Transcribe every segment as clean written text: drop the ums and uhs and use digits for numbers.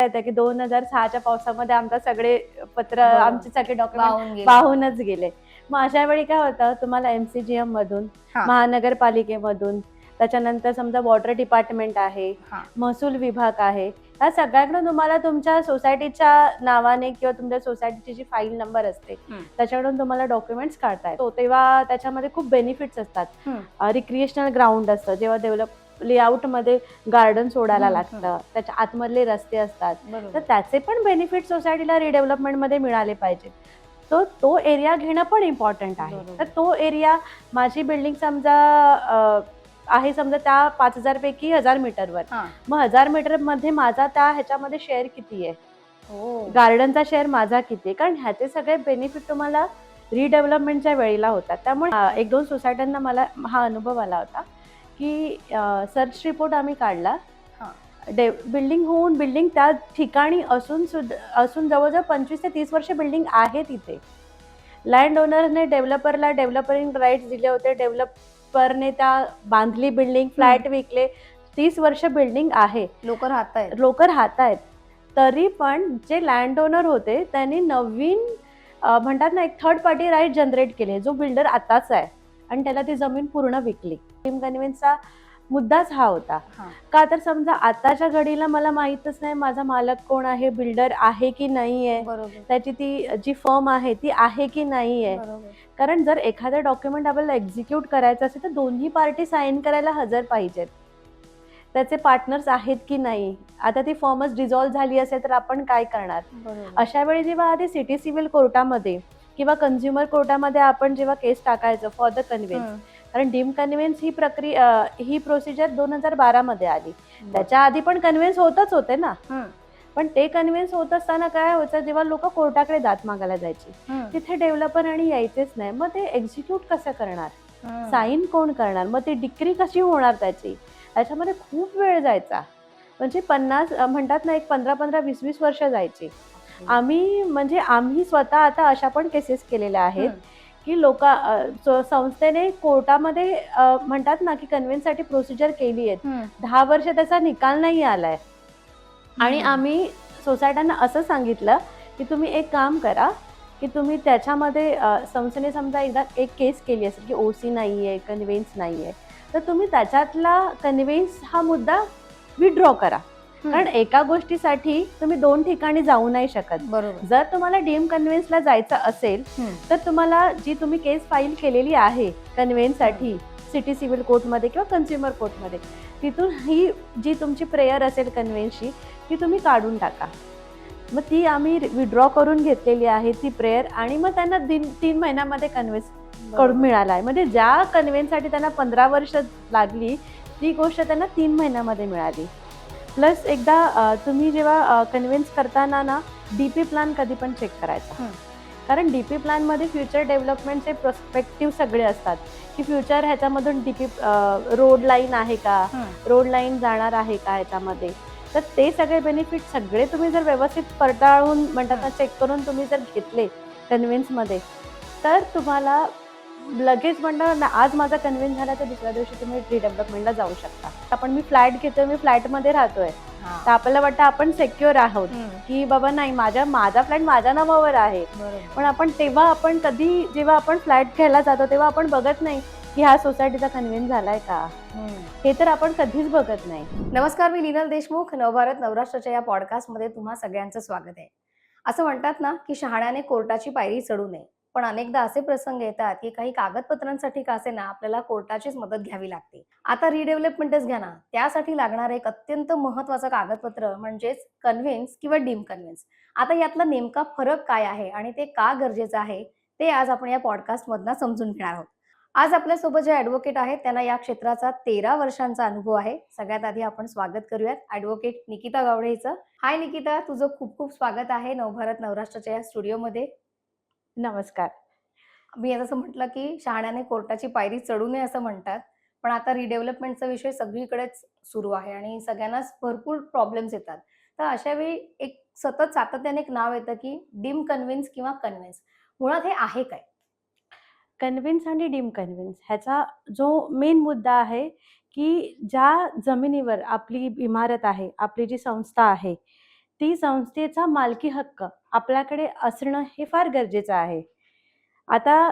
येतं की 2006च्या पावसामध्ये आमचा सगळे पत्र बरोबर. आमचे सगळे डॉक्युमेंट वाहून गेले. वाहूनच गेले. मग अशा वेळी काय होतं, तुम्हाला MCGM मधून, हां. महानगरपालिकेमधून, त्याच्यानंतर समजा वॉटर डिपार्टमेंट आहे, हां. महसूल विभाग आहे, ह्या सगळ्यांकडून तुम्हाला तुमच्या सोसायटीच्या नावाने किंवा तुमच्या सोसायटीची जी फाईल नंबर असते त्याच्याकडून तुम्हाला डॉक्युमेंट्स काढता येतो. तेव्हा त्याच्यामध्ये खूप बेनिफिट्स असतात. रिक्रिएशनल ग्राउंड असतं, जेव्हा लेआउटमध्ये गार्डन सोडायला लागतं, त्याच्या आतमधले रस्ते असतात, तर त्याचे पण बेनिफिट सोसायटीला रिडेव्हलपमेंटमध्ये मिळाले पाहिजेत. तो एरिया घेणं पण इम्पॉर्टंट आहे. तर तो एरिया, माझी बिल्डिंग समजा आहे समजा त्या 5,000 पैकी 1,000 मीटरवर, मग 1,000 मीटर मध्ये माझा त्या ह्याच्यामध्ये शेअर किती आहे, गार्डनचा शेअर माझा किती आहे, कारण ह्याचे सगळे बेनिफिट तुम्हाला रिडेव्हलपमेंटच्या वेळेला होतात. त्यामुळे 1-2 सोसायट्यांना मला हा अनुभव आला होता की सर्च रिपोर्ट आम्ही काढला, बिल्डिंग होऊन बिल्डिंग त्या ठिकाणी असून जवळजवळ 25 ते 30 वर्ष बिल्डिंग आहे तिथे. लँड ओनरने डेव्हलपरला डेव्हलपरिंग राईट्स दिले होते, डेव्हलपरने त्या बांधली बिल्डिंग, फ्लॅट विकले, 30 वर्ष बिल्डिंग आहे, लोक राहतायत. तरी पण जे लँड ओनर होते त्यांनी नवीन म्हणतात ना, एक थर्ड पार्टी राईट जनरेट केले, जो बिल्डर आताच आहे, आणि त्याला ती जमीन पूर्ण विकली. कन्व्हेन्सचा मुद्दाच हा होता. का तर समजा आताच्या घडीला मला माहीतच नाही माझा मालक कोण आहे, बिल्डर आहे की नाहीये, त्याची ती जी फर्म आहे ती आहे की नाहीये. कारण जर एखादं डॉक्युमेंट आपल्याला एक्झिक्यूट करायचं असेल तर दोन्ही पार्टी साईन करायला हजर पाहिजेत. त्याचे पार्टनर्स आहेत की नाही, आता ती फर्मच डिझॉल्व्ह झाली असेल तर आपण काय करणार. अशा वेळी जेव्हा आधी सिटी सिव्हिल कोर्टामध्ये किंवा कन्झ्युमर कोर्टामध्ये आपण जेव्हा केस टाकायचं फॉर द कन्व्हेन्स, कारण डीम कन्व्हेन्स ही प्रोसिजर 2012 मध्ये आली. त्याच्या आधी पण कन्व्हेन्स होतच होते ना, पण ते कन्व्हेन्स होत असताना काय व्हायचं, जेव्हा लोक कोर्टाकडे दाद मागायला जायची, तिथे डेव्हलपर आणि यायचेच नाही. मग ते एक्झिक्यूट कसं करणार, साईन कोण करणार, मग ती डिक्री कशी होणार त्याची, त्याच्यामध्ये खूप वेळ जायचा. म्हणजे 50 म्हणतात ना, एक 15-20 वर्ष जायची. आम्ही स्वतः आता अशा पण केसेस केलेल्या आहेत की संस्थेने कोर्टामध्ये म्हणतात ना की कन्व्हेन्ससाठी प्रोसिजर केली आहे, 10 वर्ष त्याचा निकाल नाही आलाय, आणि आम्ही सोसायट्यांना असं सांगितलं की तुम्ही एक काम करा की तुम्ही त्याच्यामध्ये संस्थेने समजा एकदा एक केस केली असेल की ओसी नाहीये, कन्व्हेन्स नाहीये, तर तुम्ही त्याच्यातला कन्व्हेन्स हा मुद्दा विथड्रॉ करा. कारण एका गोष्टीसाठी तुम्ही 2 ठिकाणी जाऊ नाही शकत. जर तुम्हाला डीम कन्व्हेन्सला जायचं असेल तर तुम्हाला जी तुम्ही केस फाईल केलेली आहे कन्व्हेन्ससाठी सिटी सिव्हिल कोर्टमध्ये किंवा कन्झ्युमर कोर्टमध्ये, तिथून ही जी तुमची प्रेयर असेल कन्व्हेन्सची ती तुम्ही काढून टाका. मग ती आम्ही विथड्रॉ करून घेतलेली आहे ती प्रेयर, आणि मग त्यांना 3 महिन्यामध्ये कन्व्हेन्स करून मिळाला आहे. म्हणजे ज्या कन्व्हेन्ससाठी त्यांना 15 वर्ष लागली ती गोष्ट त्यांना 3 महिन्यामध्ये मिळाली. प्लस एकदा तुम्ही जेव्हा कन्व्हेन्स करताना ना, डीपी प्लॅन कधी पण चेक करायचा, कारण डीपी प्लॅनमध्ये फ्युचर डेव्हलपमेंटचे पर्स्पेक्टिव्ह सगळे असतात की फ्युचर ह्याच्यामधून डीपी रोड लाईन आहे का, रोड लाईन जाणार आहे का ह्याच्यामध्ये, तर ते सगळे बेनिफिट सगळे तुम्ही जर व्यवस्थित पडताळून म्हणतात ना, चेक करून तुम्ही जर घेतले कन्व्हेन्समध्ये, तर तुम्हाला लगेच म्हणणार ना, आज माझा कन्व्हेन्स झाला तर दुसऱ्या दिवशी तुम्ही रिडेव्हलपमेंटला जाऊ शकता. आपण मी फ्लॅट घेतोय, मी फ्लॅटमध्ये राहतोय, तर आपल्याला वाटतं आपण सेक्युअर आहोत की बाबा नाही, माझा फ्लॅट माझ्या नावावर आहे. पण आपण कधी जेव्हा आपण फ्लॅट घ्यायला जातो तेव्हा आपण बघत नाही की ह्या सोसायटीचा कन्व्हेन्स झालाय का, हे तर आपण कधीच बघत नाही. नमस्कार, मी लीनल देशमुख. नवभारत नवराष्ट्राच्या या पॉडकास्टमध्ये तुम्हा सगळ्यांचं स्वागत आहे. असं म्हणतात ना की शहाण्याने कोर्टाची पायरी चढू नये, पण अनेकदा असे प्रसंग येतात की काही कागदपत्रांसाठी का असेना आपल्याला कोर्टाचीच मदत घ्यावी लागते. आता रिडेव्हलपमेंटच घ्या ना, त्यासाठी लागणार एक अत्यंत महत्त्वाचं कागदपत्र म्हणजेच कन्व्हेन्स किंवा डीम कन्व्हेन्स. आता यातला नेमका फरक काय आहे आणि ते का गरजेचं आहे ते आज आपण या पॉडकास्टमधनं समजून घेणार आहोत. आज आपल्यासोबत जे ॲडव्होकेट आहेत त्यांना या क्षेत्राचा 13 वर्षांचा अनुभव आहे. सगळ्यात आधी आपण स्वागत करूयात ॲडव्होकेट निकिता गावडे हिचं. हाय निकिता, तुझं खूप खूप स्वागत आहे नवभारत नवराष्ट्राच्या या स्टुडिओमध्ये. नमस्कार. मी असं म्हटलं की शहाण्याने कोर्टाची पायरी चढू नये असं म्हणतात, पण आता रिडेव्हलपमेंटचा विषय सगळीकडेच सुरू आहे आणि सगळ्यांनाच भरपूर प्रॉब्लेम्स येतात. तर अशा वेळी एक सतत सातत्याने एक नाव येतं की डीम कन्व्हेन्स किंवा कन्व्हेन्स. मुळात हे आहे काय? कन्व्हेन्स आणि डीम कन्व्हेन्स ह्याचा जो मेन मुद्दा आहे की ज्या जमिनीवर आपली इमारत आहे, आपली जी संस्था आहे, ती संस्थेचा मालकी हक्क आपल्याकडे असणं हे फार गरजेचं आहे. आता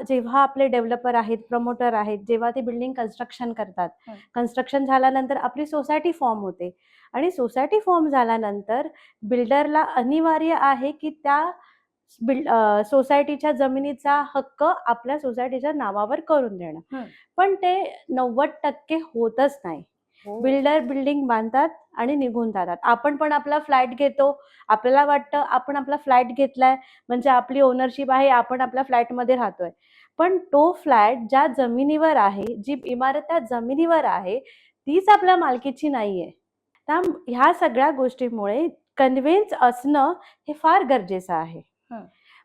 जेव्हा आपले डेव्हलपर आहेत, प्रमोटर आहेत, जेव्हा ते बिल्डिंग कन्स्ट्रक्शन करतात, कन्स्ट्रक्शन झाल्यानंतर आपली सोसायटी फॉर्म होते आणि सोसायटी फॉर्म झाल्यानंतर बिल्डरला अनिवार्य आहे की त्या सोसायटीच्या जमिनीचा हक्क आपल्या सोसायटीच्या नावावर करून देणं. पण ते 90% होतच नाही. बिल्डर बिल्डिंग बांधतात आणि निघून जातात. आपण पण आपला फ्लॅट घेतो, आपल्याला वाटतं आपण आपला फ्लॅट घेतलाय म्हणजे आपली ओनरशिप आहे, आपण आपल्या फ्लॅटमध्ये राहतोय. पण तो फ्लॅट ज्या जमिनीवर आहे, जी इमारत त्या जमिनीवर आहे, तीच आपल्या मालकीची नाहीये. ह्या सगळ्या गोष्टीमुळे कन्व्हेन्स असणं हे फार गरजेचं आहे.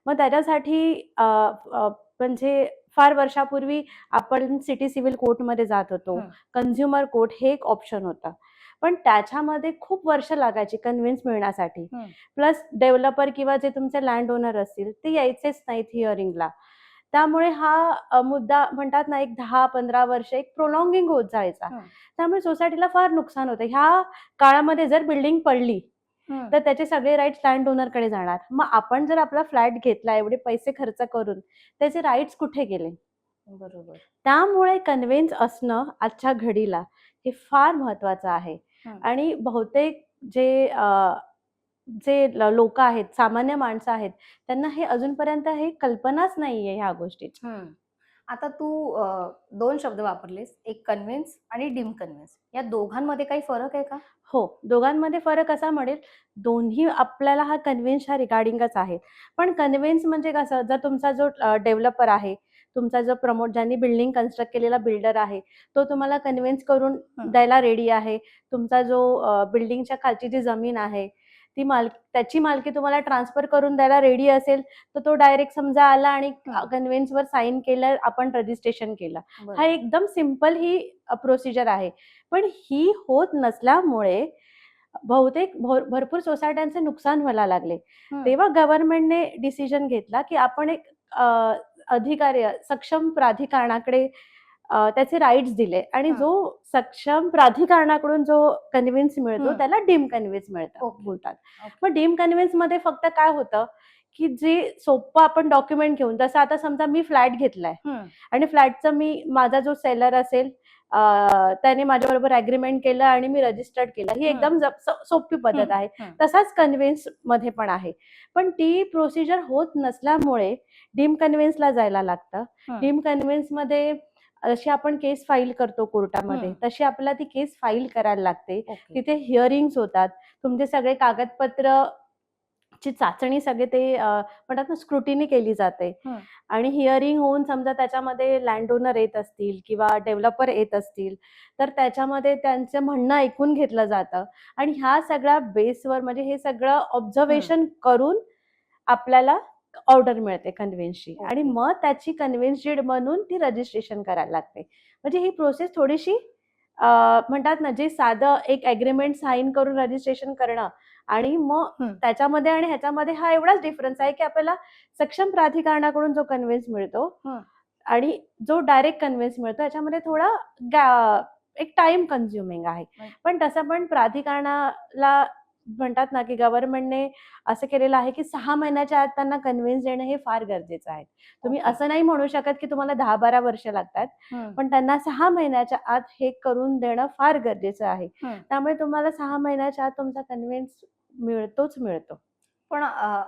मग त्याच्यासाठी म्हणजे फार वर्षापूर्वी आपण सिटी सिव्हिल कोर्टमध्ये जात होतो. कन्झ्युमर कोर्ट हे एक ऑप्शन होतं. पण त्याच्यामध्ये खूप वर्ष लागायची कन्व्हिन्स मिळण्यासाठी. प्लस डेव्हलपर किंवा जे तुमचे लँड ओनर असतील ते यायचेच नाहीत हिअरिंगला. त्यामुळे हा मुद्दा म्हणतात ना, एक 10-15 वर्ष एक प्रोलॉंगिंग होत जायचा. त्यामुळे सोसायटीला फार नुकसान होतं. ह्या काळामध्ये जर बिल्डिंग पडली तर त्याचे सगळे राईट्स लँड ओनरकडे जाणार. मग आपण जर आपला फ्लॅट घेतला एवढे पैसे खर्च करून, त्याचे राईट्स कुठे गेले? बरोबर. त्यामुळे कन्व्हेन्स असणं आजच्या घडीला हे फार महत्वाचं आहे. आणि बहुतेक जे लोक आहेत, सामान्य माणसं आहेत, त्यांना हे अजूनपर्यंत हे कल्पनाच नाहीये ह्या गोष्टीची. आता तू 2 शब्द वापरलेस, एक कन्व्हिन्स आणि डिम कन्व्हिन्स. या दोघांमध्ये काही फरक आहे का? हो, दोघांमध्ये फरक असा म्हणेल, दोन्ही आपल्याला हा कन्व्हिन्सच्या रिगार्डिंगच आहे. पण कन्व्हिन्स म्हणजे कसं, जर तुमचा जो डेव्हलपर आहे, तुमचा जो ज्यांनी बिल्डिंग कन्स्ट्रक्ट केलेला बिल्डर आहे, तो तुम्हाला कन्व्हिन्स करून द्यायला रेडी आहे. तुमचा जो बिल्डिंगच्या खालची जी जमीन आहे त्याची मालकी तुम्हाला ट्रान्सफर करून द्यायला रेडी असेल, तर तो डायरेक्ट समजा आला आणि कन्व्हिन्सवर साईन केलं, आपण रजिस्ट्रेशन केलं. हा एकदम सिंपल ही प्रोसिजर आहे. पण ही होत नसल्यामुळे बहुतेक भरपूर सोसायट्यांचे नुकसान व्हायला लागले. तेव्हा गव्हर्नमेंटने डिसिजन घेतला की आपण एक अधिकारी सक्षम प्राधिकरणाकडे त्याचे राईट्स दिले आणि जो सक्षम प्राधिकरणाकडून जो कन्व्हिन्स मिळतो त्याला डीम कन्व्हिन्स मिळतं बोलतात. मग डीम कन्व्हिन्स मध्ये फक्त काय होतं की जे सोपं आपण डॉक्युमेंट घेऊन, जसं आता समजा मी फ्लॅट घेतलाय आणि फ्लॅटचं माझा जो सेलर असेल त्याने माझ्याबरोबर अग्रीमेंट केलं आणि मी रजिस्टर्ड केलं, ही एकदम सोपी पद्धत आहे. तसाच कन्व्हिन्स मध्ये पण आहे. पण ती प्रोसिजर होत नसल्यामुळे डीम कन्व्हिन्सला जायला लागतं. डीम कन्व्हिन्स मध्ये जशी आपण केस फाईल करतो कोर्टामध्ये, तशी आपल्याला ती केस फाईल करायला लागते. तिथे हिअरिंग्स होतात, तुमचे सगळे कागदपत्र ची चाचणी सगळे ते म्हणतात ना, स्क्रुटिनी केली जाते. आणि हिअरिंग होऊन समजा त्याच्यामध्ये लँड ओनर येत असतील किंवा डेव्हलपर येत असतील, तर त्याच्यामध्ये त्यांचं म्हणणं ऐकून घेतलं जातं आणि ह्या सगळ्या बेसवर म्हणजे हे सगळं ऑब्झर्वेशन करून आपल्याला ऑर्डर मिळते कन्व्हिन्सची आणि मग त्याची कन्व्हिन्स डीड बनवून ती रजिस्ट्रेशन करायला लागते. म्हणजे ही प्रोसेस थोडीशी म्हणतात ना, जे साधं एक अग्रीमेंट साईन करून रजिस्ट्रेशन करणं आणि मग त्याच्यामध्ये आणि ह्याच्यामध्ये हा एवढाच डिफरन्स आहे की आपल्याला सक्षम प्राधिकरणाकडून जो कन्व्हिन्स मिळतो आणि जो डायरेक्ट कन्व्हिन्स मिळतो याच्यामध्ये थोडा एक टाइम कन्झ्युमिंग आहे. पण तसं पण प्राधिकरणाला म्हणतात ना की गव्हर्नमेंटने असं केलेलं आहे की 6 महिन्याच्या आत त्यांना कन्व्हिन्स देणं हे फार गरजेचं आहे. तुम्ही असं नाही म्हणू शकत की तुम्हाला 10-12 वर्ष लागतात, पण त्यांना 6 महिन्याच्या आत हे करून देणं फार गरजेचं आहे. त्यामुळे तुम्हाला 6 महिन्याच्या आत तुमचा कन्व्हिन्स मिळतो. पण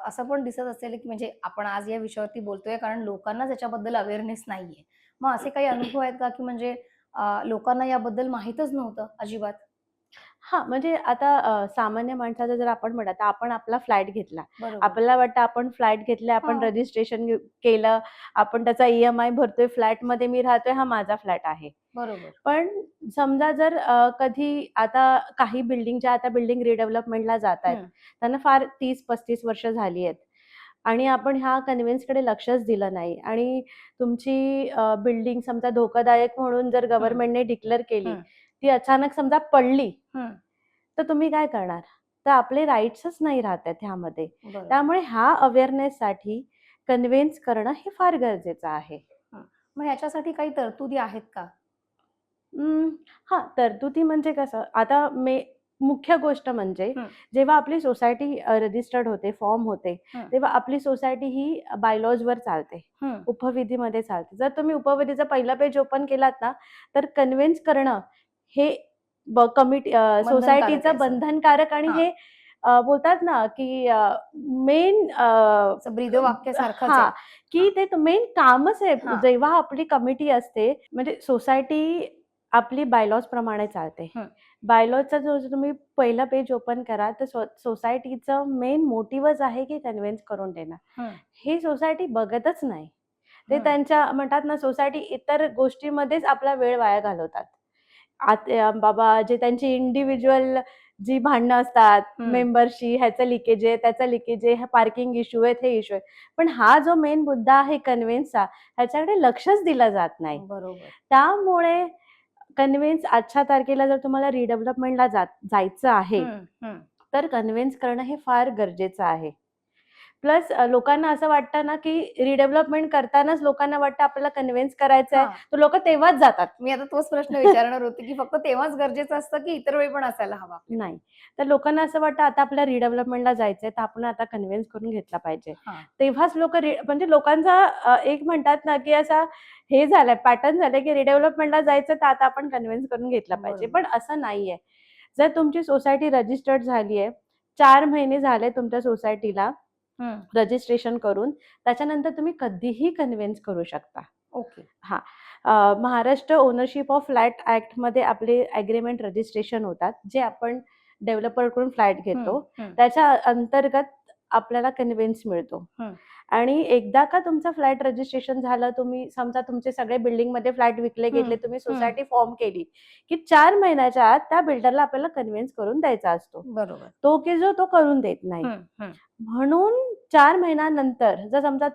असं पण दिसत असेल की म्हणजे आपण आज या विषयावरती बोलतोय कारण लोकांना त्याच्याबद्दल अवेअरनेस नाहीये. मग असे काही अनुभव आहेत का की म्हणजे लोकांना याबद्दल माहीतच नव्हतं अजिबात? हा, म्हणजे आता सामान्य माणसाचं जर आपण म्हणत, तर आपण आपला फ्लॅट घेतला, आपल्याला वाटतं आपण फ्लॅट घेतला, आपण रजिस्ट्रेशन केलं, आपण त्याचा EMI भरतोय, फ्लॅटमध्ये मी राहतोय, हा माझा फ्लॅट आहे. बरोबर. पण समजा जर कधी आता काही ज्या आता बिल्डिंग रिडेव्हलपमेंटला जात आहेत, त्यांना फार 30-35 वर्ष झाली आहेत आणि आपण ह्या कन्व्हिन्सकडे लक्षच दिलं नाही आणि तुमची बिल्डिंग समजा धोकादायक म्हणून जर गव्हर्नमेंटने डिक्लेअर केली, ती अचानक समजा पडली, तर तुम्ही काय करणार? तर आपले राईट्सच नाही राहत आहेत ह्यामध्ये. त्यामुळे ह्या अवेअरनेससाठी कन्व्हिन्स करणं हे फार गरजेचं आहे. मग ह्याच्यासाठी काही तरतुदी आहेत का? हा, तरतुदी म्हणजे कसं, आता मुख्य गोष्ट म्हणजे जेव्हा आपली सोसायटी रजिस्टर्ड होते, फॉर्म होते, तेव्हा आपली सोसायटी ही बायलॉज वर चालते, उपविधीमध्ये चालते. जर तुम्ही उपविधीचं पहिलं पेज ओपन केलात ना, तर कन्व्हिन्स करणं हे कमिटी सोसायटीचं बंधनकारक आणि हे बोलतात ना की मेन ब्रीदवाक्यासारखंच हा आहे की ते मेन कामच आहे. जेव्हा आपली कमिटी असते म्हणजे सोसायटी आपली बायलॉज प्रमाणे चालते. बायलॉजचा जो तुम्ही पहिला पेज ओपन करा तर सोसायटीचं मेन मोटिव्हच आहे की कन्व्हिन्स करून देणं. हे सोसायटी बघतच नाही. ते त्यांच्या म्हणतात ना सोसायटी इतर गोष्टीमध्येच आपला वेळ वाया घालवतात. बाबा जे त्यांची इंडिव्हिज्युअल जी भांडणं असतात, मेंबरशी, ह्याचं लिकेज आहे, त्याचा लिकेज आहे, पार्किंग इश्यू आहेत, हे इश्यू आहे, पण हा जो मेन मुद्दा आहे कन्व्हिन्सचा, ह्याच्याकडे लक्षच दिलं जात नाही. बरोबर. त्यामुळे कन्व्हिन्स आजच्या तारखेला जर तुम्हाला रिडेव्हलपमेंटला जायचं आहे तर कन्व्हिन्स करणं हे फार गरजेचं आहे. प्लस लोकांना असं वाटतं ना की रिडेव्हलपमेंट करतानाच लोकांना वाटतं आपल्याला कन्व्हिन्स करायचं आहे, तर लोक तेव्हाच जातात. मी आता तोच प्रश्न विचारणार होते की फक्त तेव्हाच गरजेचं असतं की इतर वेळी पण असायला हवा? नाही, तर लोकांना असं वाटतं आता आपल्याला रिडेव्हलपमेंटला जायचंय तर आपण आता कन्व्हिन्स करून घेतला पाहिजे, तेव्हाच लोक म्हणजे लोकांचा एक म्हणतात ना की असा हे झालंय, पॅटर्न झालंय की रिडेव्हलपमेंटला जायचं तर आता आपण कन्व्हिन्स करून घेतला पाहिजे. पण असं नाहीये. जर तुमची सोसायटी रजिस्टर्ड झालीये, 4 महिने झाले तुमच्या सोसायटीला रजिस्ट्रेशन करून, त्याच्यानंतर तुम्ही कधीही कन्व्हिन्स करू शकता. Okay. Maharashtra ownership of flat act मध्ये आपले अग्रीमेंट रजिस्ट्रेशन होतात, जे आपण डेव्हलपरकडून फ्लॅट घेतो, त्याच्या अंतर्गत आपल्याला कन्व्हिन्स मिळतो. आणि एकदा का तुमचं फ्लॅट रजिस्ट्रेशन झालं, तुम्ही समजा तुमचे सगळे बिल्डिंग मध्ये फ्लॅट विकले गेले, तुम्ही सोसायटी फॉर्म केली की 4 महिन्याच्या आत त्या बिल्डरला आपल्याला कन्व्हिन्स करून द्यायचा असतो. बरोबर. तो करून देत नाही. म्हणून 4 महिन्यानंतर जर समजा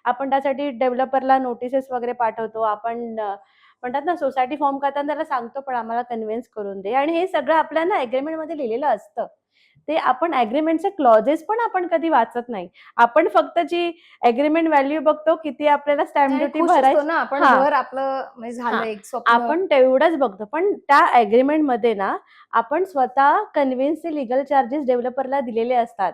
आपण त्यासाठी डेव्हलपरला नोटिसेस वगैरे पाठवतो, आपण म्हणतात ना सोसायटी फॉर्म करताना त्याला सांगतो पण आम्हाला कन्व्हिन्स करून दे, आणि हे सगळं आपल्याला अग्रीमेंट मध्ये लिहिलेलं असतं. ते आपण अग्रीमेंटचे क्लॉजेस पण आपण कधी वाचत नाही. आपण फक्त जी अग्रीमेंट व्हॅल्यू बघतो, किती आपल्याला स्टॅम्प ड्युटी भरायची, आपण तेवढंच बघतो. पण त्या अग्रीमेंट मध्ये ना आपण स्वतः कन्व्हिन्सचे लिगल चार्जेस डेव्हलपरला दिलेले असतात.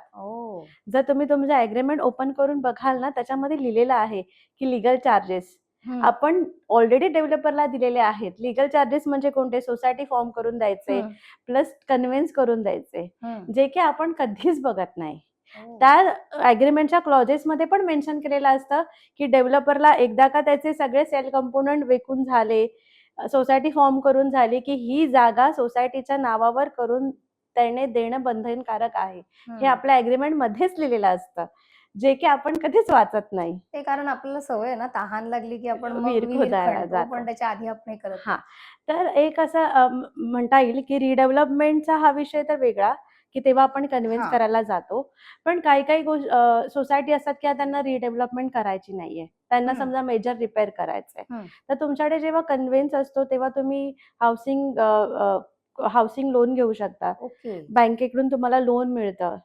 जर तुम्ही तुमचं अग्रीमेंट ओपन करून बघाल ना, त्याच्यामध्ये लिहिलेलं आहे की लिगल चार्जेस आपण ऑलरेडी डेव्हलपरला दिलेले आहेत. लिगल चार्जेस म्हणजे कोणते? सोसायटी फॉर्म करून द्यायचे, प्लस कन्व्हिन्स करून द्यायचे, जे की आपण कधीच बघत नाही. त्या अग्रीमेंटच्या क्लॉजेस मध्ये पण मेन्शन केलेलं असतं की डेव्हलपरला एकदा का त्याचे सगळे सेल कंपोनंट विकून झाले, सोसायटी फॉर्म करून झाली की ही जागा सोसायटीच्या नावावर करून त्याने देणं बंधनकारक आहे. हे आपल्या अग्रीमेंट मध्येच लिहिलेलं असतं, जे की आपण कधीच वाचत नाही. ते कारण आपल्याला सवय आहे ना, तहान लागली की आपण विहीर खोदायला जातो, पण त्याच्या आधी आपण हे करत नाही. तर एक असं म्हणता येईल की रिडेव्हलपमेंटचा हा विषय तर वेगळा, की तेव्हा आपण कन्व्हिन्स करायला जातो. पण काही सोसायटी असतात की त्यांना रिडेव्हलपमेंट करायची नाहीये, त्यांना समजा मेजर रिपेअर करायचंय, तर तुमच्याकडे जेव्हा कन्व्हिन्स असतो तेव्हा तुम्ही हाऊसिंग लोन घेऊ शकता. बँकेकडून तुम्हाला लोन मिळतं.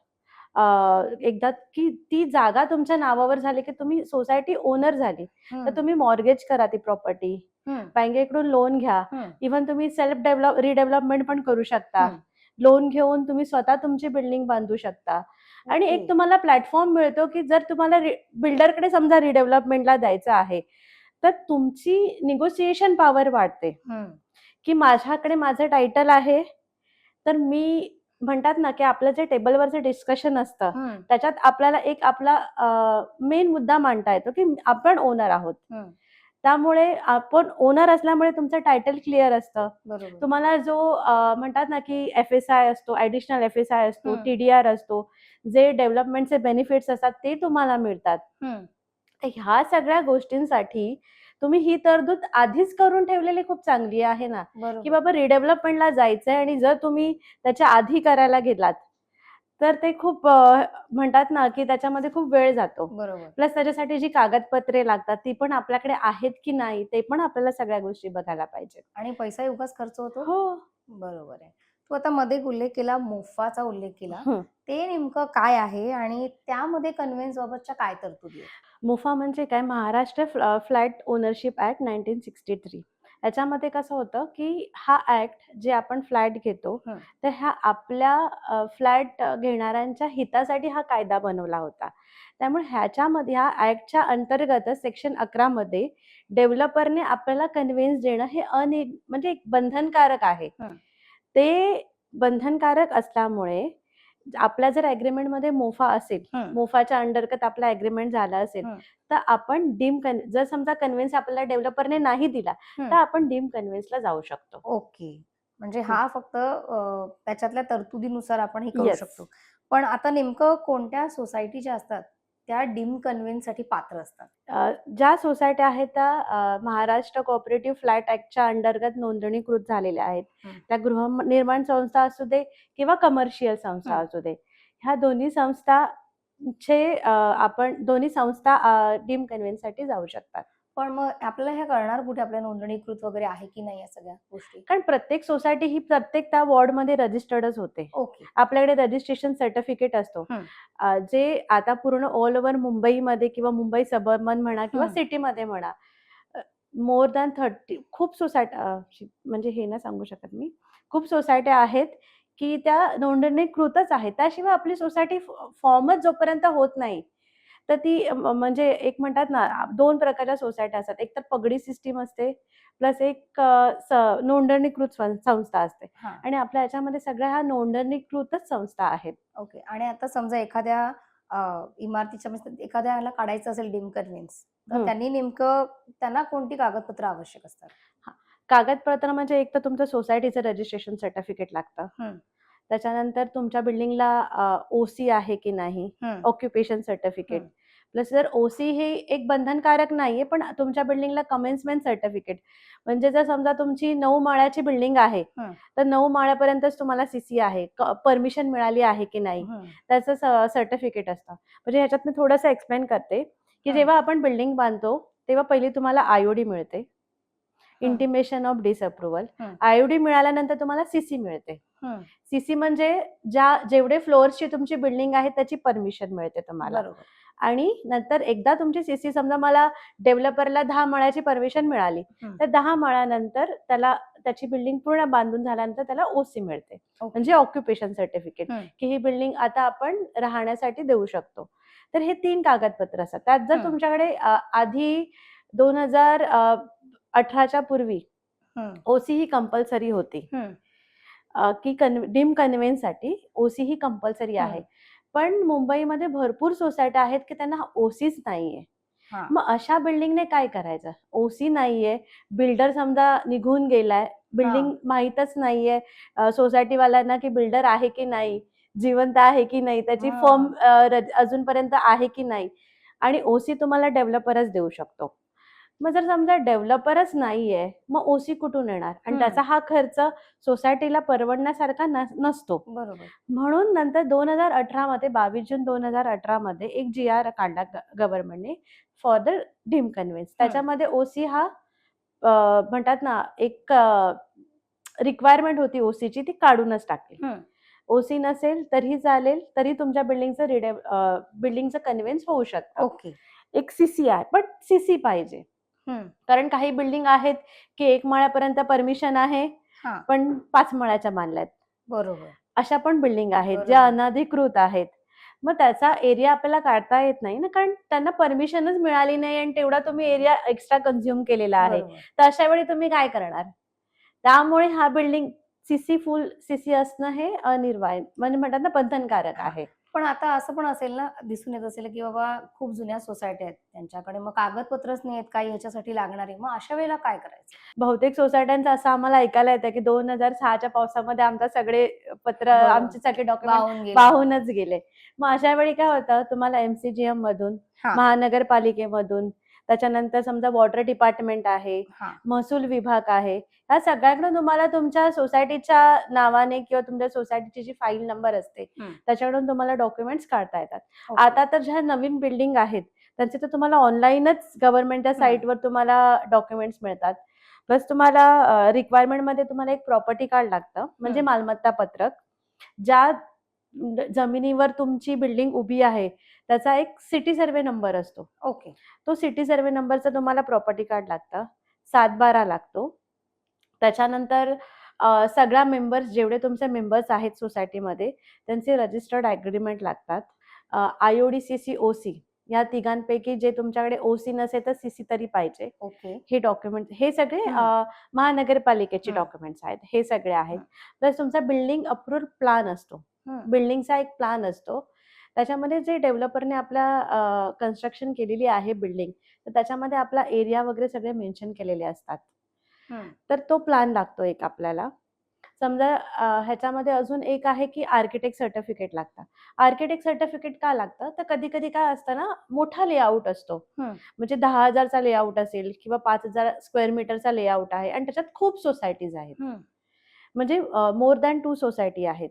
एकदा की ती जागा तुमच्या नावावर झाली की तुम्ही सोसायटी ओनर झाली, तर तुम्ही मॉर्गेज करा ती प्रॉपर्टी, बँकेकडून लोन घ्या, इव्हन तुम्ही सेल्फ रिडेव्हलपमेंट पण करू शकता. लोन घेऊन तुम्ही स्वतः तुमची बिल्डिंग बांधू शकता. आणि एक तुम्हाला प्लॅटफॉर्म मिळतो की जर तुम्हाला बिल्डरकडे समजा रिडेव्हलपमेंटला द्यायचं आहे, तर तुमची निगोसिएशन पॉवर वाढते की माझ्याकडे माझं टायटल आहे, तर मी म्हणतात ना की आपलं जे टेबलवरचं डिस्कशन असतं त्याच्यात आपल्याला एक आपला मेन मुद्दा मांडता येतो की आपण ओनर आहोत. त्यामुळे आपण ओनर असल्यामुळे तुमचं टायटल क्लिअर असतं. तुम्हाला जो म्हणतात ना की FSI असतो, ऍडिशनल FSI असतो, TDR असतो, जे डेव्हलपमेंटचे बेनिफिट्स असतात ते तुम्हाला मिळतात. ह्या सगळ्या गोष्टींसाठी तुम्ही ही तरतूद आधीच करून ठेवलेली खूप चांगली आहे ना, की बाबा रिडेव्हलपमेंटला जायचंय आणि जर तुम्ही त्याच्या आधी करायला गेलात तर ते खूप म्हणतात ना की त्याच्यामध्ये खूप वेळ जातो. प्लस त्याच्यासाठी जी कागदपत्रे लागतात ती पण आपल्याकडे आहेत की नाही ते पण आपल्याला सगळ्या गोष्टी बघायला पाहिजेत. आणि पैसा उगाच खर्च होतो. हो, बरोबर आहे. तू आता मध्ये उल्लेख केला, मोफाचा उल्लेख केला, ते नेमकं काय आहे आणि त्यामध्ये कन्व्हिन्स बाबतच्या काय तरतुदी आहेत? मोफा म्हणजे काय? Maharashtra flat ownership act 1963. याच्यामध्ये कसं होतं की हा ऍक्ट जे आपण फ्लॅट घेतो तर ह्या आपल्या फ्लॅट घेणाऱ्यांच्या हितासाठी हा कायदा बनवला होता. त्यामुळे ह्याच्यामध्ये ह्या ऍक्टच्या अंतर्गत सेक्शन 11 मध्ये डेव्हलपरने आपल्याला कन्व्हिन्स देणं हे म्हणजे एक बंधनकारक आहे. ते बंधनकारक असल्यामुळे आपल्या जर अग्रीमेंट मध्ये मोफा असेल, मोफाच्या अंतर्गत आपला अग्रीमेंट झाला असेल तर आपण जर समजा कन्व्हिन्स आपल्याला डेव्हलपरने नाही दिला तर आपण डीम कन्व्हिन्सला जाऊ शकतो. ओके. म्हणजे हा फक्त त्याच्यातल्या तरतुदीनुसार आपण हे करू Yes. शकतो. पण आता नेमकं कोणत्या सोसायटी ज्या असतात त्या डीम कन्व्हिन्ससाठी पात्र असतात? ज्या सोसायट्या आहेत त्या महाराष्ट्र कोऑपरेटिव्ह फ्लॅट ऍक्टच्या अंतर्गत नोंदणीकृत झालेल्या आहेत. त्या गृहनिर्माण संस्था असू दे किंवा कमर्शियल संस्था असू दे, ह्या दोन्ही संस्था डीम कन्व्हिन्ससाठी जाऊ शकतात. पण मग आपल्याला हे कळणार कुठे आपल्या नोंदणीकृत वगैरे आहे की नाही या सगळ्या गोष्टी? कारण प्रत्येक सोसायटी ही प्रत्येक त्या वॉर्डमध्ये रजिस्टर्डच होते. ओके. आपल्याकडे रजिस्ट्रेशन सर्टिफिकेट असतो. जे आता पूर्ण ऑल ओव्हर मुंबईमध्ये किंवा मुंबई सबअर्बन म्हणा किंवा सिटीमध्ये म्हणा, मोर दॅन 30 खूप सोसायटी, म्हणजे हे नाही सांगू शकत मी, खूप सोसायट्या आहेत की त्या नोंदणीकृतच आहेत. त्याशिवाय आपली सोसायटी फॉर्मच जोपर्यंत होत नाही तर ती म्हणजे एक म्हणतात ना, 2 प्रकारच्या सोसायट्या असतात. एक तर पगडी सिस्टीम असते प्लस एक नोंदणीकृत संस्था असते. आणि आपल्या याच्यामध्ये सगळ्या ह्या नोंदणीकृतच संस्था आहेत. ओके. आणि आता समजा एखाद्या इमारतीच्या म्हणजे एखाद्याला काढायचं असेल डीम कन्व्हिन्स तर त्यांना कोणती कागदपत्र आवश्यक असतात? कागदपत्र म्हणजे एक तर तुमचं सोसायटीचं रजिस्ट्रेशन सर्टिफिकेट लागतं. त्याच्यानंतर तुमच्या बिल्डिंगला ओसी आहे की नाही, ऑक्युपेशन सर्टिफिकेट. प्लस जर ओसी हे एक बंधनकारक नाहीये पण तुमच्या बिल्डिंगला कमेन्समेंट सर्टिफिकेट, म्हणजे जर समजा तुमची 9 माळ्याची बिल्डिंग आहे तर 9 माळ्यापर्यंतच तुम्हाला सीसी आहे, परमिशन मिळाली आहे की नाही त्याचं सर्टिफिकेट असतं. म्हणजे ह्याच्यात मी थोडंसं एक्सप्लेन करते की जेव्हा आपण बिल्डिंग बांधतो तेव्हा पहिली तुम्हाला आयओडी मिळते, इंटिमेशन ऑफ डिसअप्रुव्हल. आयओडी मिळाल्यानंतर तुम्हाला सीसी मिळते. सीसी म्हणजे जेवढे फ्लोअर्सची तुमची बिल्डिंग आहे त्याची परमिशन मिळते तुम्हाला. आणि नंतर एकदा तुमची सीसी, समजा मला डेव्हलपरला 10 माळ्याची परमिशन मिळाली तर 10 माळ्यानंतर त्याची बिल्डिंग पूर्ण बांधून झाल्यानंतर त्याला ओसी मिळते, म्हणजे ऑक्युपेशन सर्टिफिकेट, की ही बिल्डिंग आता आपण राहण्यासाठी देऊ शकतो. तर हे 3 कागदपत्र असतात. त्यात जर तुमच्याकडे आधी 2018च्या पूर्वी ओसी ही कंपल्सरी होती की डीम कन्व्हिन्ससाठी ओसी ही कंपल्सरी आहे. पण मुंबईमध्ये भरपूर सोसायट्या आहेत की त्यांना ओसीच नाहीये. मग अशा बिल्डिंगने काय करायचं? ओसी नाहीये, बिल्डर समजा निघून गेलाय, बिल्डिंग माहीतच नाहीये सोसायटीवाल्यांना की बिल्डर आहे की नाही, जिवंत आहे की नाही, त्याची फर्म अजूनपर्यंत आहे की नाही, आणि ओसी तुम्हाला डेव्हलपरच देऊ शकतो. मग जर समजा डेव्हलपरच नाहीये मग ओसी कुठून येणार? आणि त्याचा हा खर्च सोसायटीला परवडण्यासारखा नसतो. बरोबर. म्हणून नंतर 2018 मध्ये 22 जून 2018 मध्ये एक GR काढला गव्हर्नमेंटने फॉर द डीम कन्व्हिन्स. त्याच्यामध्ये ओसी हा म्हणतात ना एक रिक्वायरमेंट होती ओसीची, ती काढूनच टाकली. ओसी नसेल तरी चालेल, तरी तुमच्या बिल्डिंगचं कन्व्हिन्स होऊ शकतं. ओके. एक सीसी आहे पण सीसी पाहिजे. कारण काही बिल्डिंग आहेत की 1 माळ्यापर्यंत परमिशन आहे पण 5 माळ्याच्या बांधल्यात. बरोबर. अशा पण बिल्डिंग आहेत ज्या अनधिकृत आहेत. मग त्याचा एरिया आपल्याला काढता येत नाही ना, कारण त्यांना परमिशनच मिळाली नाही आणि तेवढा तुम्ही एरिया एक्स्ट्रा कन्झ्युम केलेला आहे. तर अशा वेळी तुम्ही काय करणार? त्यामुळे हा बिल्डिंग फुल सीसी असणं हे म्हणजे म्हणतात ना बंधनकारक आहे. पण आता असं पण असेल ना, दिसून येत असेल की बाबा खूप जुन्या सोसायटी आहेत, त्यांच्याकडे मग कागदपत्रच नाही आहेत काही ह्याच्यासाठी लागणारे, मग अशा वेळेला काय करायचं? बहुतेक सोसायट्यांचं असं आम्हाला ऐकायला येतं की 2006च्या पावसामध्ये आमचे सगळे पत्र, आमचे सगळे डॉक्युमेंट वाहूनच गेले. मग अशा वेळी काय होतं, तुम्हाला MCGM मधून, महानगरपालिकेमधून, त्याच्यानंतर समजा वॉटर डिपार्टमेंट आहे, महसूल विभाग आहे, ह्या सगळ्यांकडून तुम्हाला तुमच्या सोसायटीच्या नावाने किंवा तुमच्या सोसायटीची जी फाईल नंबर असते त्याच्याकडून तुम्हाला डॉक्युमेंट्स काढता येतात. आता तर ज्या नवीन बिल्डिंग आहेत त्यांचे तर तुम्हाला ऑनलाईनच गव्हर्नमेंटच्या साईटवर तुम्हाला डॉक्युमेंट्स मिळतात. प्लस तुम्हाला रिक्वायरमेंट मध्ये तुम्हाला एक प्रॉपर्टी कार्ड लागतं, म्हणजे मालमत्ता पत्रक. ज्या जमिनीवर तुमची बिल्डिंग उभी आहे त्याचा एक सिटी सर्वे नंबर असतो. ओके. तो सिटी सर्वे नंबरचा तुम्हाला प्रॉपर्टी कार्ड लागतं. 7/12 लागतो. त्याच्यानंतर सगळ्या मेंबर्स, जेवढे तुमचे मेंबर्स आहेत सोसायटीमध्ये, त्यांचे रजिस्टर्ड ॲग्रीमेंट लागतात. IOD, CC, OC या तिघांपैकी जे तुमच्याकडे OC नसेल तर CC तरी पाहिजे. ओके. हे डॉक्युमेंट, हे सगळे महानगरपालिकेचे डॉक्युमेंट्स आहेत, हे सगळे आहेत. प्लस तुमचा बिल्डिंग अप्रूव्ड प्लॅन असतो, बिल्डिंगचा एक प्लॅन असतो. त्याच्यामध्ये जे डेव्हलपरने आपल्या कन्स्ट्रक्शन केलेली आहे बिल्डिंग, तर त्याच्यामध्ये आपला एरिया वगैरे सगळे मेन्शन केलेले असतात. तर तो प्लॅन लागतो एक आपल्याला. समजा ह्याच्यामध्ये अजून एक आहे की आर्किटेक्ट सर्टिफिकेट लागतं. आर्किटेक्ट सर्टिफिकेट का लागतं, तर कधी कधी काय असतं ना, मोठा लेआउट असतो, म्हणजे 10,000चा लेआउट असेल किंवा 5,000 स्क्वेअर मीटरचा लेआउट आहे आणि त्याच्यात खूप सोसायटीज आहेत, म्हणजे मोर दॅन 2 सोसायटी आहेत.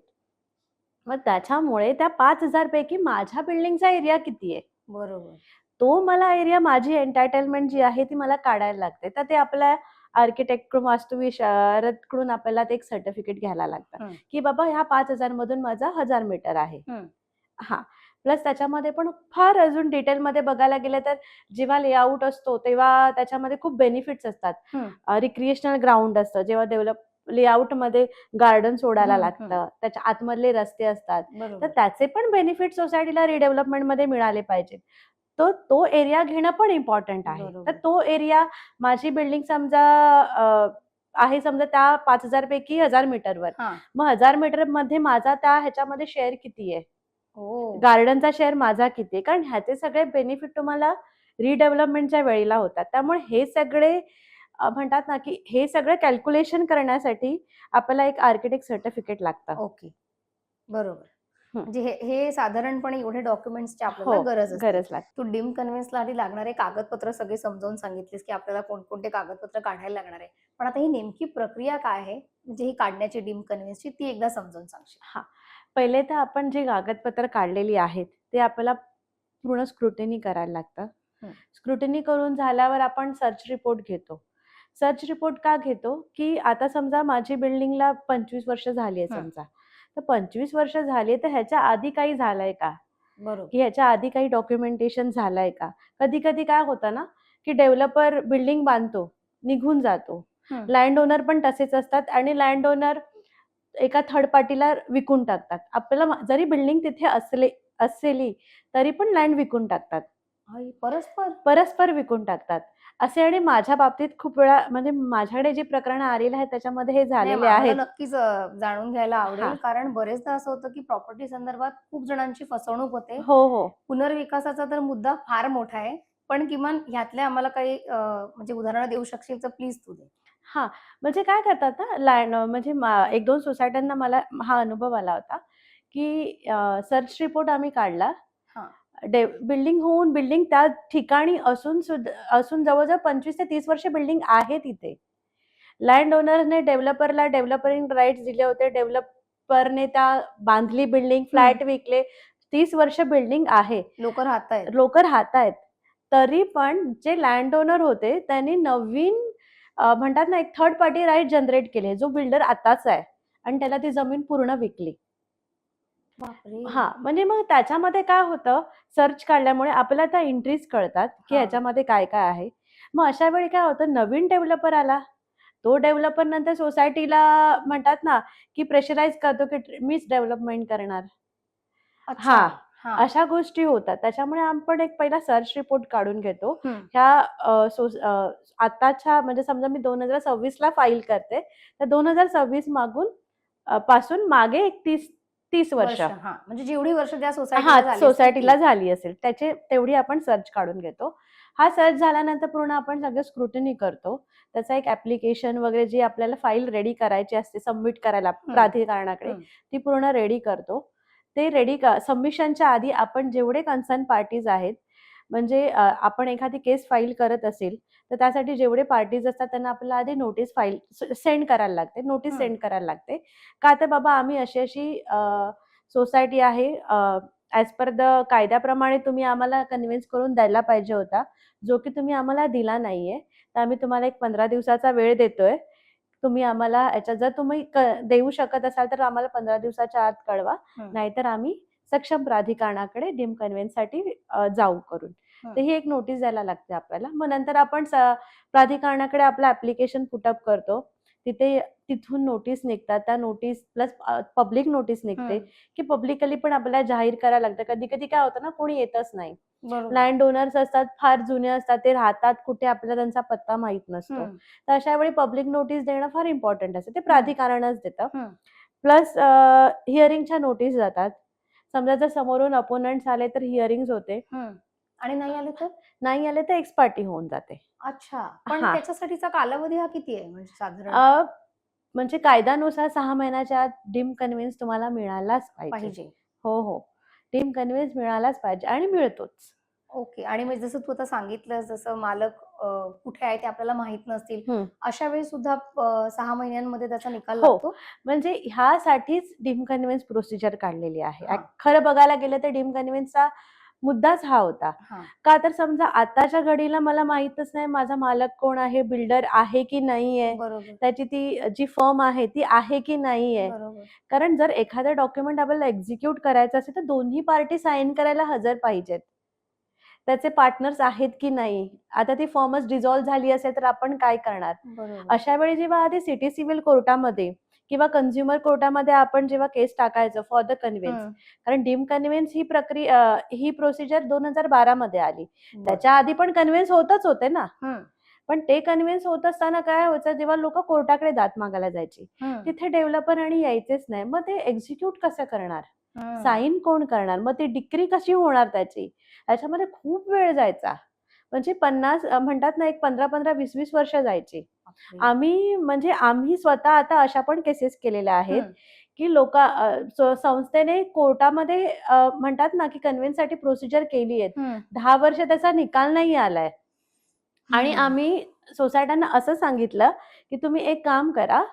मग त्याच्यामुळे त्या 5,000 पैकी माझ्या बिल्डिंगचा एरिया किती आहे, बरोबर. तो मला एरिया, माझी एंटायटलमेंट जी आहे ती मला काढायला लागते. तर ते आपल्या आर्किटेक्टकडून, वास्तुविशारदकडून आपल्याला ते एक सर्टिफिकेट घ्यायला लागतं की बाबा ह्या 5,000 मधून माझा 1,000 मीटर आहे. हा, प्लस त्याच्यामध्ये पण फार अजून डिटेलमध्ये बघायला गेलं तर जेव्हा लेआउट असतो तेव्हा त्याच्यामध्ये खूप बेनिफिट्स असतात. रिक्रिएशनल ग्राउंड असतं, जेव्हा डेव्हलप लेआउटमध्ये गार्डन सोडायला लागतं, त्याच्या आतमधले रस्ते असतात, तर त्याचे पण बेनिफिट सोसायटीला रिडेव्हलपमेंटमध्ये मिळाले पाहिजेत. तो एरिया घेणं पण इम्पॉर्टंट आहे. तर तो एरिया, माझी बिल्डिंग समजा आहे समजा त्या 5,000 पैकी 1,000 मीटरवर, मग 1,000 मीटर मध्ये माझा त्या ह्याच्यामध्ये शेअर किती आहे, गार्डनचा शेअर माझा किती आहे, कारण ह्याचे सगळे बेनिफिट तुम्हाला रिडेव्हलपमेंटच्या वेळेला होतात. त्यामुळे हे सगळे म्हणतात ना की हे सगळं कॅल्क्युलेशन करण्यासाठी आपल्याला एक आर्किटेक्ट सर्टिफिकेट लागतं. ओके, बरोबर. म्हणजे हे साधारणपणे एवढे डॉक्युमेंट्सची आपल्याला गरज लागते. तू डीम कन्व्हेन्सला आधी लागणारे कागदपत्र सगळे समजावून सांगितलीस की आपल्याला कोणकोणते कागदपत्र काढायला लागणार आहे, पण आता ही नेमकी प्रक्रिया काय आहे, म्हणजे ही काढण्याची डीम कन्व्हेन्सची, ती एकदा समजावून सांगशील? हा, पहिले तर आपण जे कागदपत्र काढलेली आहेत ते आपल्याला पूर्ण स्क्रुटिनी करायला लागतं. स्क्रुटिनी करून झाल्यावर आपण सर्च रिपोर्ट घेतो. सर्च रिपोर्ट का घेतो, की आता समजा माझी बिल्डिंगला 25 वर्ष झाली आहे समजा, तर 25 वर्ष झाली तर ह्याच्या आधी काही झालंय का, की ह्याच्या आधी काही डॉक्युमेंटेशन झालंय का. कधी कधी काय होतं ना, की डेव्हलपर बिल्डिंग बांधतो, निघून जातो, लँड ओनर पण तसेच असतात आणि लँड ओनर एका थर्ड पार्टीला विकून टाकतात. आपल्याला जरी बिल्डिंग तिथे असली तरी पण लँड विकून टाकतात, परस्पर विकून टाकतात असे. आणि माझ्या बाबतीत खूप वेळा, म्हणजे माझ्याकडे जे प्रकरण आलेले आहेत त्याच्यामध्ये हे झालेले आहेत. नक्कीच जाणून घ्यायला आवडेल, कारण बरेचदा असं होतं की प्रॉपर्टी संदर्भात खूप जणांची फसवणूक होते. हो. पुनर्विकासाचा तर मुद्दा फार मोठा आहे, पण किमान ह्यातल्या आम्हाला काही म्हणजे उदाहरणं देऊ शकशील तर प्लीज तू दे. हा, म्हणजे काय करतात ना, लँड म्हणजे 1-2 सोसायट्यांना मला हा अनुभव आला होता की सर्च रिपोर्ट आम्ही काढला, बिल्डिंग होऊन, बिल्डिंग त्या ठिकाणी असून जवळजवळ 25 ते 30 वर्ष बिल्डिंग आहे तिथे. लँड ओनरने डेव्हलपरला डेव्हलपरिंग राईट्स दिले होते, डेव्हलपरने त्या बांधली बिल्डिंग, फ्लॅट विकले, 30 वर्ष बिल्डिंग आहे, लोक राहतायत. तरी पण जे लँड ओनर होते त्यांनी नवीन म्हणतात ना एक थर्ड पार्टी राईट जनरेट केले, जो बिल्डर आताच आहे, आणि त्याला ती जमीन पूर्ण विकली. म्हणजे मग त्याच्यामध्ये काय होतं, सर्च काढल्यामुळे आपल्याला त्या एंट्रीज कळतात की ह्याच्यामध्ये काय काय आहे. मग अशा वेळी काय होतं, नवीन डेव्हलपर आला, तो डेव्हलपर नंतर सोसायटीला म्हणतात ना की प्रेशराईज करतो की मीच डेव्हलपमेंट करणार. अशा गोष्टी होतात. त्याच्यामुळे आपण एक पहिला सर्च रिपोर्ट काढून घेतो. ह्या आताच्या, म्हणजे समजा मी 2026ला फाईल करते, तर 2026 पासून मागे एक 30 वर्ष, म्हणजे जेवढी वर्ष त्या सोसायटीला झाली असेल त्याचे तेवढी आपण सर्च काढून घेतो. हा सर्च झाल्यानंतर पूर्ण आपण सगळं स्क्रुटिनी करतो. त्याचा एक ऍप्लिकेशन वगैरे जी आपल्याला फाईल रेडी करायची असते, सबमिट करायला प्राधिकरणाकडे, ती पूर्ण रेडी करतो. ते रेडी सबमिशनच्या आधी आपण जेवढे कन्सर्न पार्टीज आहेत, म्हणजे आपण एखादी केस फाईल करत असेल तर त्यासाठी जेवढे पार्टीज असतात त्यांना आपल्याला आधी नोटीस सेंड करायला लागते. का तर बाबा आम्ही अशी सोसायटी आहे, ॲज पर द कायद्याप्रमाणे तुम्ही आम्हाला कन्व्हिन्स करून द्यायला पाहिजे होता, जो की तुम्ही आम्हाला दिला नाहीये. तर आम्ही तुम्हाला एक 15 दिवसाचा वेळ देतोय. तुम्ही आम्हाला याच्यात जर तुम्ही देऊ शकत असाल तर आम्हाला 15 दिवसाच्या आत कळवा, नाहीतर आम्ही सक्षम प्राधिकरणाकडे डीम कन्व्हेन्ससाठी जाऊ करून. तर ही एक नोटीस द्यायला लागते आपल्याला. मग नंतर आपण प्राधिकरणाकडे आपलं ऍप्लिकेशन पुटअप करतो. तिथे तिथून नोटीस निघतात, त्या नोटीस प्लस पब्लिक नोटीस निघते की पब्लिकली पण आपल्याला जाहीर करायला लागतं. कधी कधी काय होतं ना, कोणी येतच नाही. बरोबर. लँड ओनर्स असतात, फार जुने असतात, ते राहतात कुठे आपल्याला त्यांचा पत्ता माहित नसतो. तर अशा वेळी पब्लिक नोटीस देणं फार इम्पॉर्टंट असतं, ते प्राधिकरणच देतं. प्लस हिअरिंगच्या नोटीस जातात. समजा जर समोरून अपोनंट्स आले तर हिअरिंग होते, आणि नाही आले तर एक्स पार्टी होऊन जाते. अच्छा, पण त्याच्यासाठीचा कालावधी हा किती आहे म्हणजे साधारण? म्हणजे कायद्यानुसार 6 महिन्याच्या आत डीम कन्व्हिन्स तुम्हाला मिळालाच पाहिजे. हो हो, डीम कन्व्हिन्स मिळालाच पाहिजे आणि मिळतोच. ओके. आणि म्हणजे जसं तू आता सांगितलं, जसं मालक कुठे आहे ते आपल्याला माहित नसतील, अशा वेळी सुद्धा 6 महिन्यांमध्ये त्याचा निकाल लागतो? म्हणजे ह्यासाठीच डीम कन्व्हिन्स प्रोसिजर काढलेली आहे. खरं बघायला गेलं तर डीम कन्व्हिन्सचा मुद्दाच हा होता. का तर समजा आताच्या घडीला मला माहितच नाही माझा मालक कोण आहे, बिल्डर आहे की नाहीये, त्याची ती जी फर्म आहे ती आहे की नाहीये. कारण जर एखादं डॉक्युमेंट आपल्याला एक्झिक्यूट करायचं असेल तर दोन्ही पार्टी साईन करायला हजर पाहिजेत. त्याचे पार्टनर्स आहेत की नाही, आता ती फर्मच डिझॉल्व्ह झाली असेल तर आपण काय करणार. अशा वेळी जेव्हा आधी सिटी सिव्हिल कोर्टामध्ये किंवा कन्झ्युमर कोर्टामध्ये आपण जेव्हा केस टाकायचं फॉर द कन्व्हिन्स, कारण डीम कन्व्हिन्स ही प्रक्रिया ही प्रोसिजर 2012 मध्ये आली. त्याच्या आधी पण कन्व्हिन्स होतच होते ना, पण ते कन्व्हिन्स होत असताना काय व्हायचं, जेव्हा लोक कोर्टाकडे दाद मागायला जायची तिथे डेव्हलपर आणि यायचेच नाही. मग ते एक्झिक्यूट कसं करणार, साईन कोण करणार, मग ती डिक्री कशी होणार त्याची, याच्यामध्ये खूप वेळ जायचा. म्हणजे 50 म्हणतात ना, एक 15-20 वर्ष जायची. आम्ही स्वतः आता अशा पण केसेस केलेल्या आहेत की लोक संस्थेने कोर्टामध्ये म्हणतात ना की कन्व्हिन्ससाठी प्रोसिजर केली आहे, 10 वर्ष त्याचा निकाल नाही आलाय आणि आम्ही सोसायट्यांना असं सांगितलं की तुम्ही एक काम करा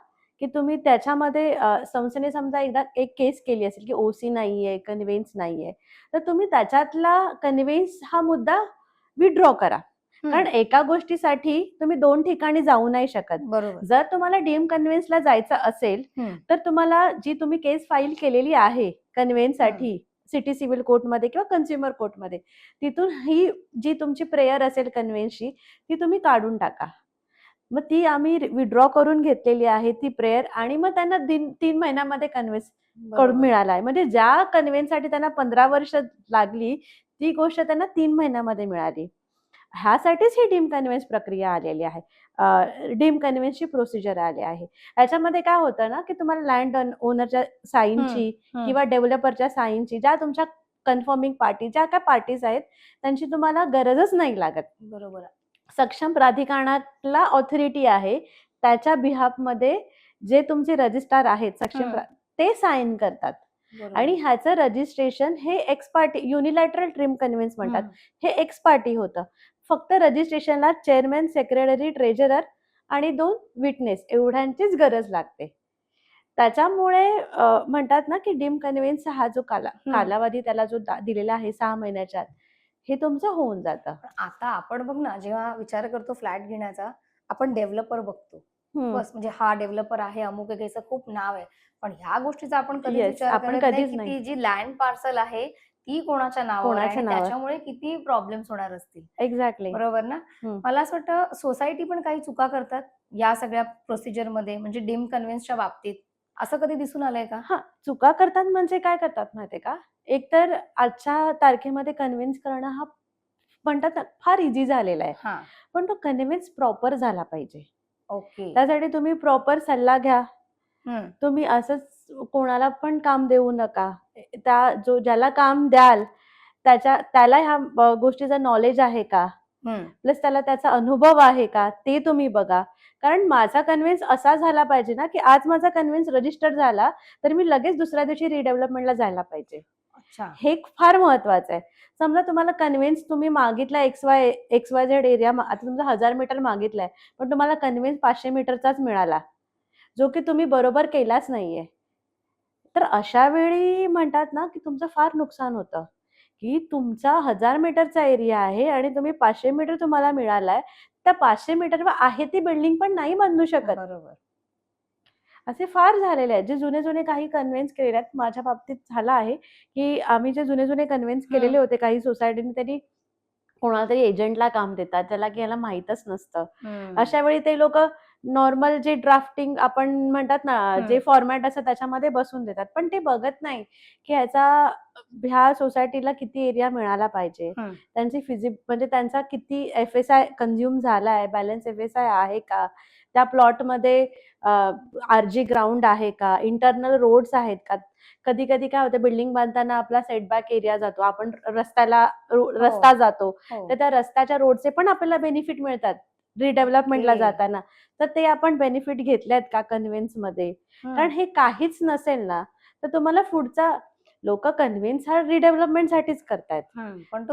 की तुम्ही त्याच्यामध्ये संस्थेने समजा एकदा एक केस केली असेल की ओसी नाहीये, कन्व्हिन्स नाहीये, तर तुम्ही त्याच्यातला कन्व्हिन्स हा मुद्दा विड्रॉ करा. कारण एका गोष्टीसाठी तुम्ही 2 ठिकाणी जाऊ नाही शकत. जर तुम्हाला डीम कन्व्हिन्सला जायचं असेल तर तुम्हाला जी तुम्ही केस फाईल केलेली आहे कन्व्हिन्ससाठी सिटी सिव्हिल कोर्टमध्ये किंवा कन्झ्युमर कोर्टमध्ये, तिथून ही जी तुमची प्रेयर असेल कन्व्हिन्सची ती तुम्ही काढून टाका. मग ती आम्ही विड्रॉ करून घेतलेली आहे ती प्रेयर, आणि मग त्यांना 3 महिन्यामध्ये कन्व्हिन्स करून मिळाला आहे. म्हणजे ज्या कन्व्हिन्ससाठी त्यांना 15 वर्ष लागली ती गोष्ट त्यांना 3 महिन्यामध्ये मिळाली. ह्यासाठीच ही डीम कन्व्हिन्स प्रक्रिया आलेली आहे, डीम कन्व्हिन्सची प्रोसिजर आली आहे. याच्यामध्ये काय होतं ना की तुम्हाला लँड ओनरच्या साईनची किंवा डेव्हलपरच्या साईनची, ज्या तुमच्या कन्फर्मिंग पार्टी ज्या काय पार्टीज आहेत त्यांची तुम्हाला गरजच नाही लागत. बरोबर. सक्षम प्राधिकरणाला ऑथॉरिटी आहे, त्याच्या बिहाफमध्ये जे तुमचे रजिस्ट्रार आहेत सक्षम ते साईन करतात. आणि ह्याचं रजिस्ट्रेशन हे x party, unilateral trim convince म्हणतात, हे एक्स पार्टी होतं. फक्त रजिस्ट्रेशनला चेअरमॅन, सेक्रेटरी, ट्रेजरर आणि 2 विटनेस एवढ्यांचीच गरज लागते. त्याच्यामुळे म्हणतात ना की डीम कन्व्हिन्स हा जो कालावधी त्याला जो दिलेला आहे 6 महिन्याच्या आत, हे तुमचं होऊन जातं. आता आपण बघ ना, जेव्हा विचार करतो फ्लॅट घेण्याचा, आपण डेव्हलपर बघतो, बस म्हणजे हा डेव्हलपर आहे, अमुक एकेचं खूप नाव आहे, पण ह्या गोष्टीचा आपण कधीच विचार करत नाही की ती जी लँड पार्सल आहे ती कोणाच्या नावावर आहे, त्याच्यामुळे किती प्रॉब्लेम्स होणार असतील. एक्झॅक्टली, बरोबर ना. मला असं वाटतं सोसायटी पण काही चुका करतात या सगळ्या प्रोसिजर मध्ये, म्हणजे डीम कन्व्हिन्सच्या बाबतीत असं कधी दिसून आलंय का? चुका करतात म्हणजे काय करतात माहितीये का, एकतर आजच्या तारखेमध्ये कन्व्हिन्स करणं हा म्हणतात ना फार इझी झालेला आहे, पण तो कन्व्हिन्स प्रॉपर झाला पाहिजे. ओके. त्यासाठी तुम्ही प्रॉपर सल्ला घ्या. तुम्ही असंच कोणाला पण काम देऊ नका. ज्याला काम द्याल त्याला ह्या गोष्टीचं नॉलेज आहे का, प्लस त्याला त्याचा अनुभव आहे का, ते तुम्ही बघा. कारण माझा कन्व्हिन्स असा झाला पाहिजे ना की आज माझा कन्व्हिन्स रजिस्टर्ड झाला तर मी लगेच दुसऱ्या दिवशी रिडेव्हलपमेंटला जायला पाहिजे. हे फार महत्वाचं आहे. समजा तुम्हाला कन्व्हिन्स तुम्ही मागितला XYZ एरिया, आता तुमचा 1000 मीटर मागितलाय पण तुम्हाला कन्व्हिन्स 500 मीटरचाच मिळाला, जो की तुम्ही बरोबर केलाच नाहीये, तर अशा वेळी म्हणतात ना की तुमचं फार नुकसान होतं की तुमचा 1000 मीटरचा एरिया आहे आणि तुम्ही 500 मीटर तुम्हाला मिळालाय, त्या 500 मीटरवर आहे ती बिल्डिंग पण नाही बांधू शकत. बरोबर. असे फार झालेले आहेत. जे जुने काही कन्व्हिन्स केलेले आहेत, माझ्या बाबतीत झालं आहे की आम्ही जे जुने कन्व्हिन्स केलेले होते काही सोसायटीने, त्यांनी कोणाला तरी एजंटला काम देतात ज्याला की याला माहीतच नसतं. अशा वेळी ते लोक नॉर्मल जे ड्राफ्टिंग आपण म्हणतात ना, जे फॉर्मॅट असतं त्याच्यामध्ये बसून देतात. पण ते बघत नाही की ह्या सोसायटीला किती एरिया मिळाला पाहिजे, त्यांची म्हणजे त्यांचा किती FSI कन्झ्युम झालाय, बॅलन्स FSI आहे का, त्या प्लॉटमध्ये RG ग्राउंड आहे का, इंटरनल रोड्स आहेत का. कधी कधी काय होतं, बिल्डिंग बांधताना आपला सेटबॅक एरिया जातो, आपण रस्ता जातो, तर त्या रस्त्याच्या रोडचे पण आपल्याला बेनिफिट मिळतात रिडेव्हलपमेंटला जाताना. तर ते आपण बेनिफिट घेतलेत का कन्व्हेन्स मध्ये. कारण हे काहीच नसेल ना, तर तुम्हाला पुढचा लोक कन्व्हेन्स हा रिडेव्हलपमेंट साठीच करतायत. पण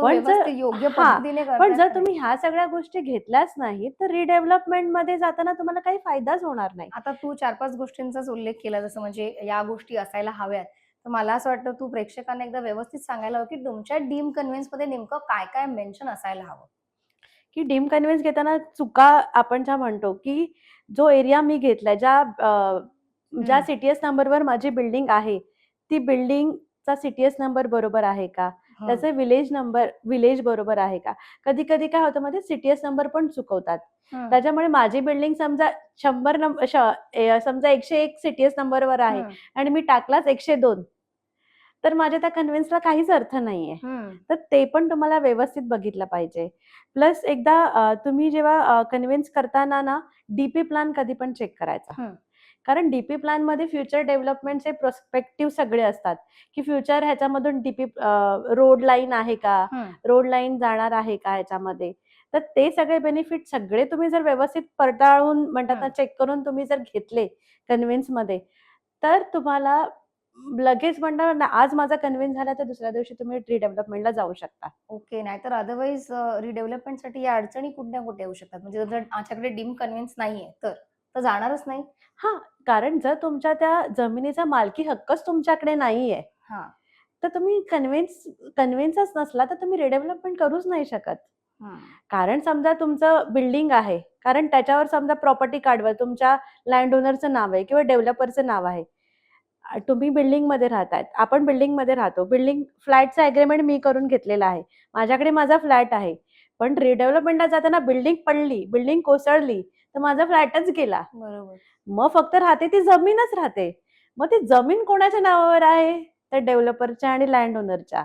जर तुम्ही ह्या सगळ्या गोष्टी घेतल्याच नाही तर रिडेव्हलपमेंट मध्ये जाताना तुम्हाला काही फायदाच होणार नाही. आता तू 4-5 गोष्टींचाच उल्लेख केला, जसं म्हणजे या गोष्टी असायला हव्यात. तर मला असं वाटतं तू प्रेक्षकांना एकदा व्यवस्थित सांगायला हवं की तुमच्या डीम कन्व्हेन्स मध्ये नेमकं काय काय मेन्शन असायला हवं. की डीम कन्व्हेन्स घेताना चुका आपण ज्या म्हणतो की जो एरिया मी घेतलाय, ज्या CTS नंबरवर माझी बिल्डिंग आहे, ती बिल्डिंगचा CTS नंबर बरोबर आहे का, त्याचे विलेज बरोबर आहे का. कधी कधी काय होतं मध्ये CTS नंबर पण चुकवतात. त्याच्यामुळे माझी बिल्डिंग समजा 101 CTS नंबरवर आहे आणि मी टाकलाच 102, तर माझ्या त्या कन्व्हेन्सला काहीच अर्थ नाहीये. तर ते पण तुम्हाला व्यवस्थित बघितलं पाहिजे. प्लस एकदा तुम्ही जेव्हा कन्व्हेन्स करताना ना, डीपी प्लॅन कधी पण चेक करायचा. कारण डीपी प्लॅन मध्ये फ्युचर डेव्हलपमेंटचे प्रोस्पेक्टिव्ह सगळे असतात की फ्युचर ह्याच्यामधून रोड लाईन आहे का, रोड लाईन जाणार आहे का ह्याच्यामध्ये. तर ते सगळे बेनिफिट सगळे तुम्ही जर व्यवस्थित पडताळून म्हणतात ना, चेक करून तुम्ही जर घेतले कन्व्हेन्स मध्ये, तर तुम्हाला लगेच म्हणणार ना, आज माझा कन्व्हेन्स झाला तर दुसऱ्या दिवशी तुम्ही रिडेव्हलपमेंटला जाऊ शकता. ओके. नाहीतर अदरवाईज रिडेव्हलपमेंटसाठी या अडचणी कुठे ना कुठे येऊ शकतात. म्हणजे जर माझ्याकडे डीम कन्व्हेन्स नाहीये तर जाणारच नाही. कारण जर तुमच्या त्या जमिनीचा मालकी हक्कच तुमच्याकडे नाहीये, तर तुम्ही कन्व्हेन्सच नसला तर तुम्ही रिडेव्हलपमेंट करूच नाही शकत. कारण समजा तुमचं बिल्डिंग आहे, कारण त्याच्यावर समजा प्रॉपर्टी कार्डवर तुमच्या लँड ओनरचं नाव आहे किंवा डेव्हलपरचं नाव आहे. तुम्ही बिल्डिंग मध्ये राहतायत, आपण बिल्डिंग मध्ये राहतो, फ्लॅटचा अग्रीमेंट मी करून घेतलेला आहे, माझ्याकडे माझा फ्लॅट आहे. पण रिडेव्हलपमेंटला जाताना बिल्डिंग पडली, बिल्डिंग कोसळली, तर माझा फ्लॅटच गेला. बरोबर. मग फक्त राहते ती जमीनच राहते. मग ती जमीन कोणाच्या नावावर आहे, त्या डेव्हलपरच्या आणि लँड ओनरच्या.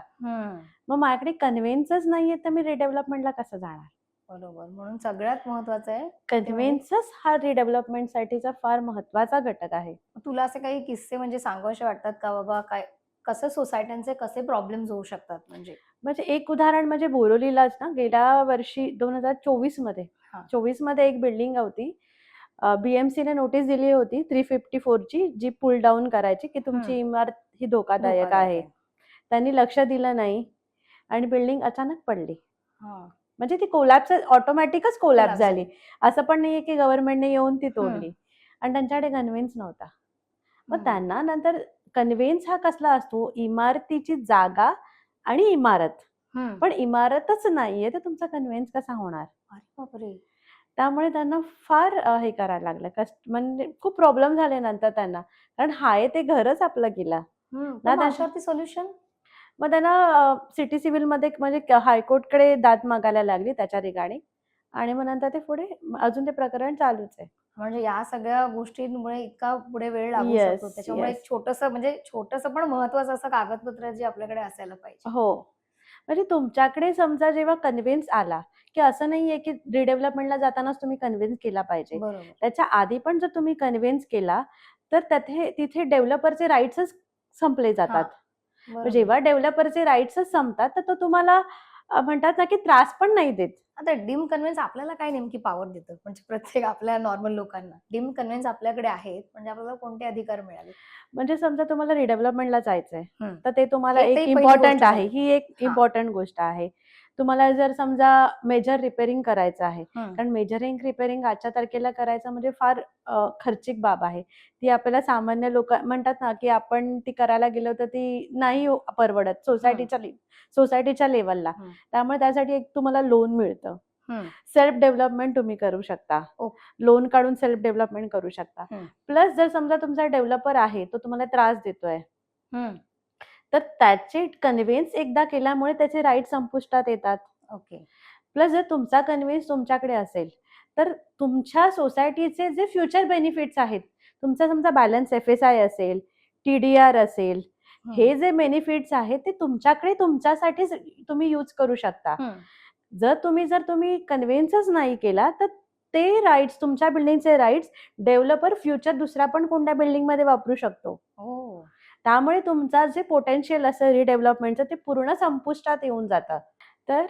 मग माझ्याकडे कन्व्हेन्सच नाहीये तर मी रिडेव्हलपमेंटला कसं जाणार. बरोबर. म्हणून सगळ्यात महत्वाचं आहे कन्व्हेन्सच हा रिडेव्हलपमेंट साठीचा फार महत्वाचा घटक आहे. तुला असे काही किस्से म्हणजे सांगावेसे वाटतात का, बाबा काय कसं सोसायट्यांचे कसे प्रॉब्लेम्स होऊ शकतात? म्हणजे एक उदाहरण म्हणजे बोरिवलीलाच ना, गेल्या वर्षी 2024 मध्ये एक बिल्डिंग होती. BMC ने नोटीस दिली होती 354 ची, जी पुल डाऊन करायची की तुमची इमारत ही धोकादायक आहे. त्यांनी लक्ष दिलं नाही आणि बिल्डिंग अचानक पडली. म्हणजे ती ऑटोमॅटिकच कोलॅप्स झाली. असं पण नाहीये की गव्हर्नमेंटने येऊन ती तोडली आणि त्यांच्याकडे कन्व्हेन्स नव्हता. मग त्यांना नंतर कन्व्हेन्स हा कसला असतो, इमारतीची जागा आणि इमारत, पण इमारतच नाहीये तर तुमचा कन्व्हेन्स कसा होणार. त्यामुळे त्यांना फार हे करायला लागलं, म्हणजे खूप प्रॉब्लेम झाले नंतर त्यांना, कारण हाय ते घरच आपलं गेला ना. त्याच्यावरती सोल्युशन मग त्यांना सिटी सिव्हिल मध्ये म्हणजे हायकोर्टकडे दाद मागायला लागली त्याच्या रिगार्डिंग, आणि मग नंतर ते पुढे अजून ते प्रकरण चालूच आहे. म्हणजे या सगळ्या गोष्टींमुळे इतका पुढे वेळ लागू शकतो. त्याच्यामुळे एक छोटंसं पण महत्वाचं असं कागदपत्र जे आपल्याकडे असायला पाहिजे. हो, म्हणजे तुमच्याकडे समजा जेव्हा कन्व्हेन्स आला, की असं नाहीये की रिडेव्हलपमेंटला जातानाच तुम्ही कन्व्हेन्स केला पाहिजे. त्याच्या आधी पण जर तुम्ही कन्व्हेन्स केला तर तिथे डेव्हलपरचे राईट्सच संपले जातात. जेव्हा डेव्हलपरचे राईट्सच संपतात तर तो तुम्हाला म्हणतात ना की त्रास पण नाही देत. आता डीम कन्व्हेन्स आपल्याला काय नेमकी पॉवर देतं? म्हणजे प्रत्येक आपल्या नॉर्मल लोकांना डीम कन्व्हेन्स आपल्याकडे आहेत म्हणजे आपल्याला कोणते अधिकार मिळाले? म्हणजे समजा तुम्हाला रिडेव्हलपमेंटला जायचंय तर ते तुम्हाला एक इम्पॉर्टंट आहे, ही एक इम्पॉर्टंट गोष्ट आहे. तुम्हाला जर समजा मेजर रिपेअरिंग करायचं आहे, कारण रिपेअरिंग आजच्या तारखेला करायचं म्हणजे फार खर्चिक बाब आहे. ती आपल्याला सामान्य लोक म्हणतात ना की आपण ती करायला गेलो तर ती नाही परवडत सोसायटीच्या लेवलला. त्यामुळे त्यासाठी एक तुम्हाला लोन मिळतं. सेल्फ डेव्हलपमेंट तुम्ही करू शकता, लोन काढून सेल्फ डेव्हलपमेंट करू शकता. प्लस जर समजा तुमचा डेव्हलपर आहे तो तुम्हाला त्रास देतोय, तर त्याचे कन्व्हेन्स एकदा केल्यामुळे त्याचे राईट संपुष्टात येतात. प्लस जर तुमचा कन्व्हेन्स तुमच्याकडे असेल तर तुमच्या सोसायटीचे जे फ्युचर बेनिफिट्स आहेत, तुमचा समजा बॅलन्स FSI असेल, TDR असेल, हे जे बेनिफिट्स आहेत ते तुमच्याकडे तुमच्यासाठीच तुम्ही यूज करू शकता. जर तुम्ही कन्व्हिन्सच नाही केला तर ते राईट्स, तुमच्या बिल्डिंगचे राईट्स डेव्हलपर फ्युचर दुसऱ्या पण कोणत्या बिल्डिंग मध्ये वापरू शकतो. त्यामुळे तुमचा जे पोटेन्शियल असेल रिडेव्हलपमेंटचं ते पूर्ण संपुष्टात येऊन जातं. तर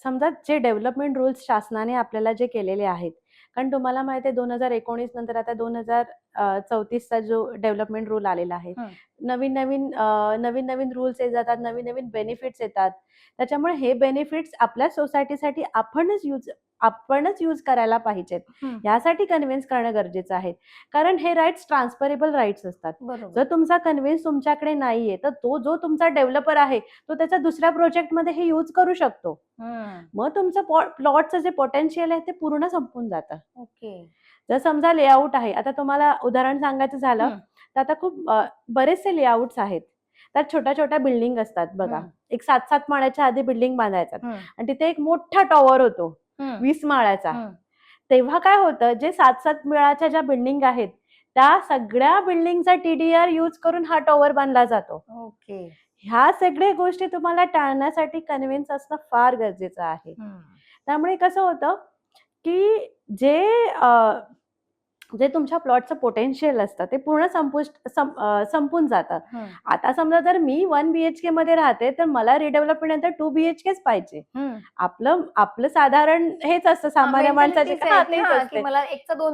समजा जे डेव्हलपमेंट रूल्स शासनाने आपल्याला जे केलेले आहेत, कारण तुम्हाला माहिती आहे 2019 नंतर आता 2034चा जो डेव्हलपमेंट रूल आलेला आहे, नवीन नवीन रूल्स येत जातात, नवीन बेनिफिट्स येतात. त्याच्यामुळे हे बेनिफिट्स आपल्या सोसायटीसाठी आपणच यूज करायला पाहिजेत. यासाठी कन्व्हिन्स करणं गरजेचं आहे, कारण हे राईट्स ट्रान्सफरेबल राईट्स असतात. जर तुमचा कन्व्हिन्स तुमच्याकडे नाहीये तर तो जो तुमचा डेव्हलपर आहे तो त्याच्या दुसऱ्या प्रोजेक्टमध्ये हे यूज करू शकतो. मग तुमचं प्लॉटचं जे पोटेन्शियल आहे ते पूर्ण संपून जातं. जर समजा लेआउट आहे, आता तुम्हाला उदाहरण सांगायचं झालं तर आता खूप बरेचसे लेआउट्स आहेत. त्यात छोट्या छोट्या बिल्डिंग असतात बघा, एक 7-7 माळ्याच्या आधी बिल्डिंग बांधायचा आणि तिथे एक मोठा टॉवर होतो 20 माळ्याचा. तेव्हा काय होतं, जे 7-7 माळ्याच्या ज्या बिल्डिंग आहेत त्या सगळ्या बिल्डिंगचा TDR यूज करून हा टॉवर बांधला जातो. ह्या सगळ्या गोष्टी तुम्हाला टाळण्यासाठी कन्व्हिन्स असणं फार गरजेचं आहे. त्यामुळे कसं होतं की जे तुमच्या प्लॉटचं पोटेन्शियल असतं ते पूर्ण संपून जातं. आता समजा जर मी 1 BHK मध्ये राहते तर मला रिडेव्हलपमेंट नंतर 2 BHKच पाहिजे. आपलं साधारण हेच असतं सामान्य माणसाचे,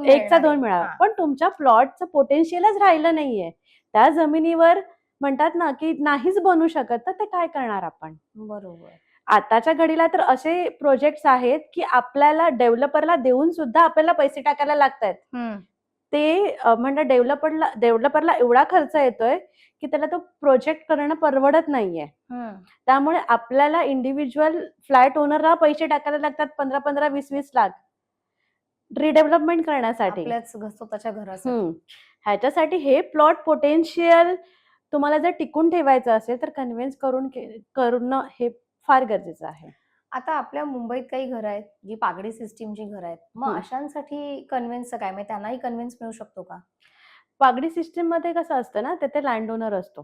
एकचा दोन मिळावा. पण तुमच्या प्लॉटचं पोटेन्शियलच राहिलं नाहीये, त्या जमिनीवर म्हणतात ना की नाहीच बनू शकत, तर ते काय करणार आपण. बरोबर. आताच्या घडीला तर असे प्रोजेक्ट्स आहेत की आपल्याला डेव्हलपरला देऊन सुद्धा आपल्याला पैसे टाकायला लागतात. ते म्हणजे डेव्हलपरला एवढा खर्च येतोय की त्याला तो प्रोजेक्ट करणं परवडत नाहीये. त्यामुळे आपल्याला इंडिव्हिज्युअल फ्लॅट ओनरला पैसे टाकायला लागतात 15-15, 20-20 लाख रिडेव्हलपमेंट करण्यासाठी, स्वतःच्या घरासाठी. ह्याच्यासाठी हे प्लॉट पोटेन्शियल तुम्हाला जर टिकून ठेवायचं असेल तर कन्व्हिन्स करणं हे फार गरजेचं आहे. आता आपल्या मुंबईत काही घरं आहेत जी पागडी सिस्टीमची घरं आहेत, मग अशांसाठी कन्व्हिन्सचं काय, म्हणजे त्यांनाही कन्व्हिन्स मिळू शकतो का? पागडी सिस्टीम मध्ये कसं असतं ना, तिथे लँड ओनर असतो,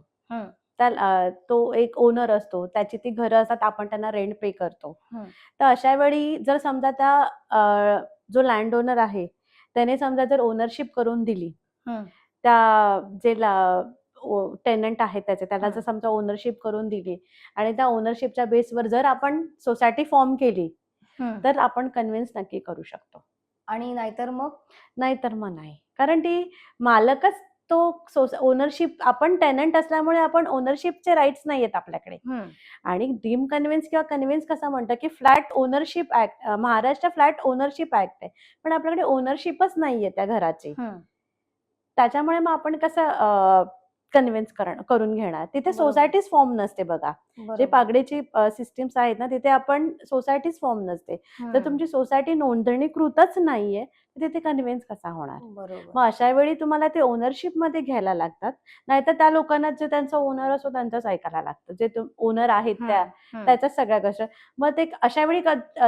तो एक ओनर असतो, त्याची ती घरं असतात, आपण त्यांना रेंट पे करतो. तर अशा वेळी जर समजा त्या जो लँड ओनर आहे त्याने समजा जर ओनरशिप करून दिली, त्या जे टेनंट आहे त्याला जर समजा ओनरशिप करून दिली आणि त्या ओनरशिपच्या बेसवर जर आपण सोसायटी फॉर्म केली तर आपण कन्व्हिन्स नक्की करू शकतो. आणि नाहीतर मग नाही, कारण ती मालकच तो ओनरशिप, आपण टेनंट असल्यामुळे आपण ओनरशिपचे राईट्स नाही आहेत आपल्याकडे. आणि डीम कन्व्हिन्स किंवा कन्व्हिन्स कसं म्हणतं की flat ownership act, Maharashtra flat ownership act आहे, पण आपल्याकडे ओनरशिपच नाहीये त्या घराची. त्याच्यामुळे मग आपण कसं कन्व्हिन्स करून घेणार. तिथे सोसायटीज फॉर्म नसते बघा. जे पागडीची सिस्टीम्स आहेत ना, तिथे आपण सोसायटीज फॉर्म नसते. जर तुमची सोसायटी नोंदणीकृतच नाहीये तर तिथे कन्व्हिन्स कसा होणार. मग अशा वेळी तुम्हाला ते ओनरशिप मध्ये घ्यायला लागतात, नाहीतर त्या लोकांना जे त्यांचा ओनर असतो त्यांचाच ऐकायला लागतं, जे ओनर आहेत त्याच्याच सगळ्या गोष्टी. मग ते अशा वेळी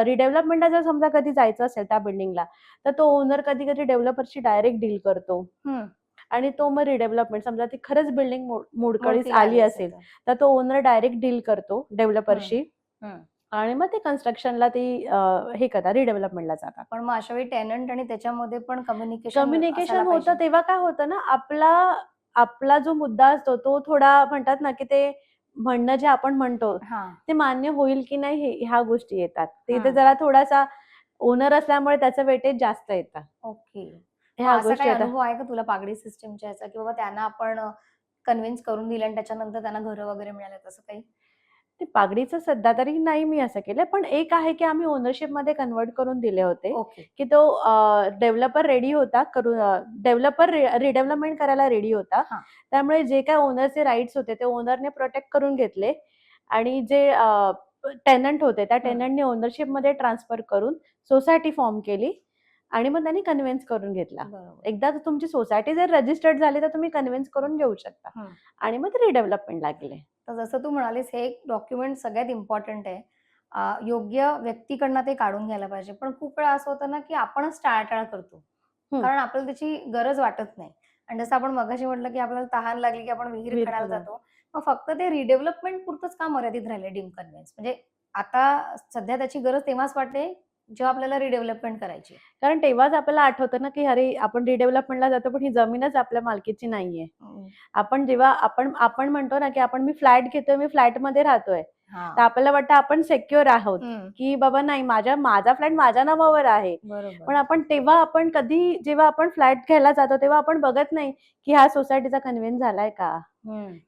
रिडेव्हलपमेंटला जर समजा कधी जायचं असेल त्या बिल्डिंगला तर तो ओनर कधी कधी डेव्हलपरशी डायरेक्ट डील करतो आणि तो मग रिडेव्हलपमेंट, समजा ती खरंच बिल्डिंग मोडकळीस आली असेल तर तो ओनर डायरेक्ट डील करतो डेव्हलपरशी आणि मग ते कन्स्ट्रक्शनला ती हे करतात, रिडेव्हलपमेंटला जातात. पण मग अशा वेळी टेनंट आणि त्याच्यामध्ये पण कम्युनिकेशन होतं. तेव्हा काय होतं ना, आपला जो मुद्दा असतो तो थोडा म्हणतात ना की ते म्हणणं जे आपण म्हणतो ते मान्य होईल की नाही ह्या गोष्टी येतात. ते जरा थोडासा ओनर असल्यामुळे त्याचं वेटेज जास्त येतं. अनुभव आहे का तुला पागडी सिस्टीमच्या याचा, की बाबा त्यांना आपण कन्व्हिन्स करून दिलं आणि त्याच्यानंतर त्यांना घरं वगैरे मिळाले, तसं काही? ते पागडीचं सध्या तरी नाही मी असं केलं, पण एक आहे की आम्ही ओनरशिप मध्ये कन्वर्ट करून दिले होते की तो डेव्हलपर रेडी होता, डेव्हलपर रिडेव्हलपमेंट करायला रेडी होता. त्यामुळे जे काय ओनरचे राईट्स होते ते ओनरने प्रोटेक्ट करून घेतले आणि जे टेनंट होते त्या टेनंटने ओनरशिप मध्ये ट्रान्सफर करून सोसायटी फॉर्म केली आणि मग त्यांनी कन्व्हिन्स करून घेतला. एकदा तुमची सोसायटी जर रजिस्टर्ड झाली तर तुम्ही कन्व्हिन्स करून घेऊ शकता आणि मग ते रिडेव्हलपमेंट लागले. तर जसं तू म्हणालीस हे एक डॉक्युमेंट सगळ्यात इम्पॉर्टंट आहे योग्य व्यक्तीकडनं ते काढून घ्यायला पाहिजे. पण खूप वेळा असं होतं ना, की आपणच टाळाटाळ करतो. हं. कारण आपल्याला त्याची गरज वाटत नाही. आणि जसं आपण मगाशी म्हटलं, की आपल्याला तहान लागली, की आपण विहीर विहीर खणायला खणून. जातो. मग फक्त ते रिडेव्हलपमेंट पुरतंच का मर्यादित राहिलंय डीम कन्व्हेन्स? म्हणजे आता सध्या त्याची गरज तेव्हाच वाटते, जेव्हा आपल्याला रिडेव्हलपमेंट करायची आहे. कारण तेव्हाच आपल्याला आठवतं ना, की अरे आपण रिडेव्हलपमेंटला जातो, पण ही जमीनच आपल्या मालकीची नाहीये. आपण जेव्हा आपण म्हणतो ना, की मी फ्लॅट घेतोय, मी फ्लॅटमध्ये राहतोय. तर आपल्याला वाटतं आपण सिक्युअर आहोत, की बाबा नाही माझा फ्लॅट माझ्या नावावर आहे. बरोबर. पण आपण कधी जेव्हा आपण फ्लॅट घ्यायला जातो, तेव्हा आपण बघत नाही, की ह्या सोसायटीचा कन्व्हेन्स झालाय का?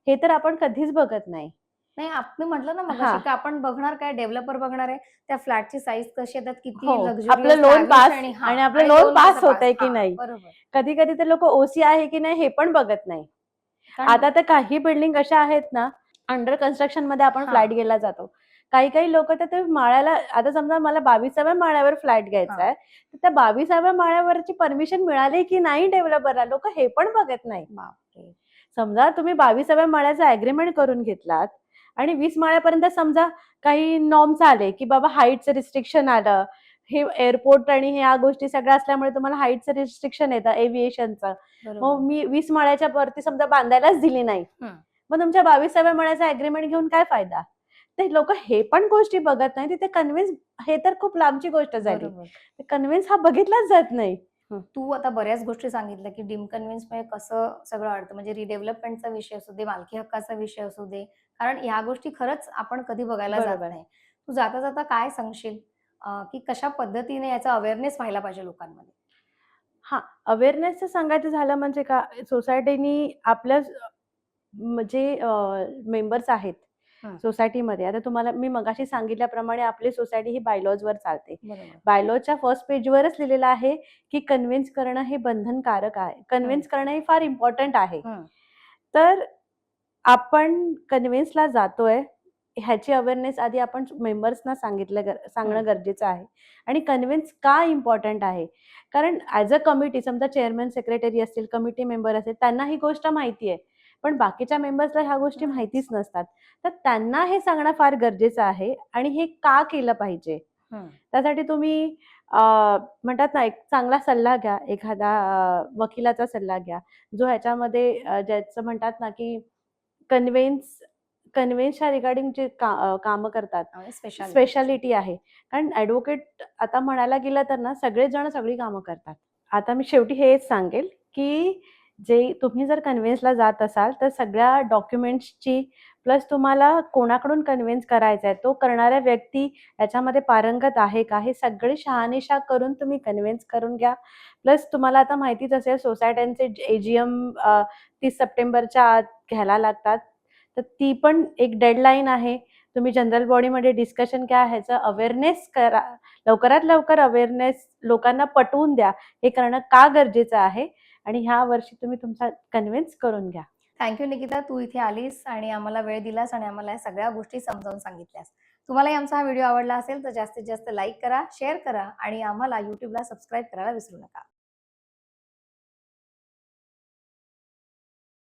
हे तर आपण कधीच बघत नाही. नाही, मी म्हटलं ना मगाशी, हां. की आपण बघणार काय, डेव्हलपर बघणार आहे, त्या फ्लॅटची साईज कशी आहे, त्यात हो. किती आपलं लक्झरियस, लोन लॅविश पास आणि आणि हां, आपलं आणि लोन लोन पास कसं पास. होतंय की हां, नाही. बरोबर. कधी-कधी तर लोकं ओसी आहे की नाही हे पण बघत नाही. कारण आता तर काही बिल्डिंग अशा आहेत ना, अंडर कन्स्ट्रक्शनमध्ये आपण हां. फ्लॅट घ्यायला जातो. काही लोकं तर ते माळ्याला आता समजा मला 22व्या माळ्यावर फ्लॅट घ्यायचा हां. आहे. तर त्या 22व्या माळ्यावरची परमिशन मिळाली की नाही डेव्हलपरला लोकं हे पण बघत नाही. बापरे! समजा तुम्ही 22व्या माळ्याचा ॲग्रीमेंट करून घेतलात आणि 20 माळ्यापर्यंत समजा काही नॉर्म्स आले, की बाबा हाईटचं रिस्ट्रिक्शन आलं. हे एअरपोर्ट आणि ह्या गोष्टी सगळ्या असल्यामुळे तुम्हाला हाईटचं रिस्ट्रिक्शन येतं एव्हिएशनचं. बरोबर. मग मी 20 माळ्याच्या वरती समजा बांधायलाच दिली नाही. हं. मग तुमच्या 22व्या माळ्याचा ॲग्रीमेंट घेऊन काय फायदा? ते लोकं हे पण गोष्टी बघत नाही. तिथे कन्व्हिन्स हे तर खूप लांबची गोष्ट झाली. बरोबर. कन्व्हिन्स हा बघितलाच जात नाही. तू आता बऱ्याच गोष्टी सांगितल्या, की डीम कन्व्हेन्समुळे कसं सगळं अडतं. म्हणजे रिडेव्हलपमेंटचा विषय असू दे, मालकी हक्काचा विषय असू दे. कारण ह्या गोष्टी खरंच आपण कधी बघायला जात बरोबर. नाही. तू जाता-जाता काय सांगशील, की कशा पद्धतीने याचा अवेअरनेस व्हायला पाहिजे लोकांमध्ये? हां, अवेअरनेसचं सांगायचं झालं म्हणजे का सोसायटीनी आपल्या म्हणजे मेंबर्स आहेत हं. सोसायटीमध्ये. आता तुम्हाला मी मगाशी सांगितल्याप्रमाणे आपली सोसायटी ही बायलॉजवर चालते. बरोबर. बायलॉजच्या फर्स्ट पेजवरच लिहिलेलं आहे, की कन्व्हिन्स करणं हे बंधनकारक आहे. कन्व्हिन्स करणं हे फार इम्पोर्टंट आहे. हं. तर आपण कन्व्हिन्सला जातोय, ह्याची अवेअरनेस आधी आपण मेंबर्सना सांगणं गरजेचं आहे. आणि कन्व्हिन्स का इम्पोर्टंट आहे? कारण ॲज अ कमिटी समजा चेअरमन, सेक्रेटरी असतील, कमिटी मेंबर असेल, त्यांना ही गोष्ट माहिती आहे. पण बाकीच्या मेंबर्सला ह्या गोष्टी माहितीच नसतात. तर त्यांना हे सांगणं फार गरजेचं आहे आणि हे का केलं पाहिजे? त्यासाठी तुम्ही म्हणतात ना, एक चांगला सल्ला घ्या. एखादा वकिलाचा सल्ला घ्या. जो ह्याच्यामध्ये ज्याचं म्हणतात ना, की कन्व्हेन्स कन्व्हेन्सच्या रिगार्डिंग जे कामं करतात, स्पेशालिटी आहे. कारण ॲडव्होकेट आता म्हणायला गेलं तर ना, सगळेच जण सगळी कामं करतात. आता मी शेवटी हेच सांगेल, की जे तुम्ही जर कन्व्हेन्सला जात असाल, तर सगळ्या डॉक्युमेंट्सची प्लस तुम्हाला कोणाकडून कन्व्हेन्स करायचा आहे, तो करणारा व्यक्ती याच्यामध्ये पारंगत आहे का, हे सगळे शहानिशा करून तुम्ही कन्व्हेन्स करून घ्या. प्लस तुम्हाला आता माहितीच असेल सोसायट्यांचे एजीएम 30 सप्टेंबरच्या आत घ्यायला लागतात. तर ती पण एक डेडलाईन आहे. तुम्ही जनरल बॉडीमध्ये डिस्कशन घ्या, ह्याचं अवेअरनेस करा. लवकरात लवकर अवेअरनेस लोकांना पटवून द्या. हे करणं का गरजेचं आहे आणि ह्या वर्षी तुम्ही तुमचा कन्व्हिन्स करून घ्या. Thank you Nikita. तू इथे आलीस आणि आम्हाला वेळ दिलास आणि आम्हाला या सगळ्या गोष्टी समजावून सांगितल्यास. तुम्हालाही आमचा हा व्हिडिओ आवडला असेल तर जास्तीत जास्त लाईक करा, शेअर करा आणि आम्हाला YouTubeला सबस्क्राईब करायला विसरू नका.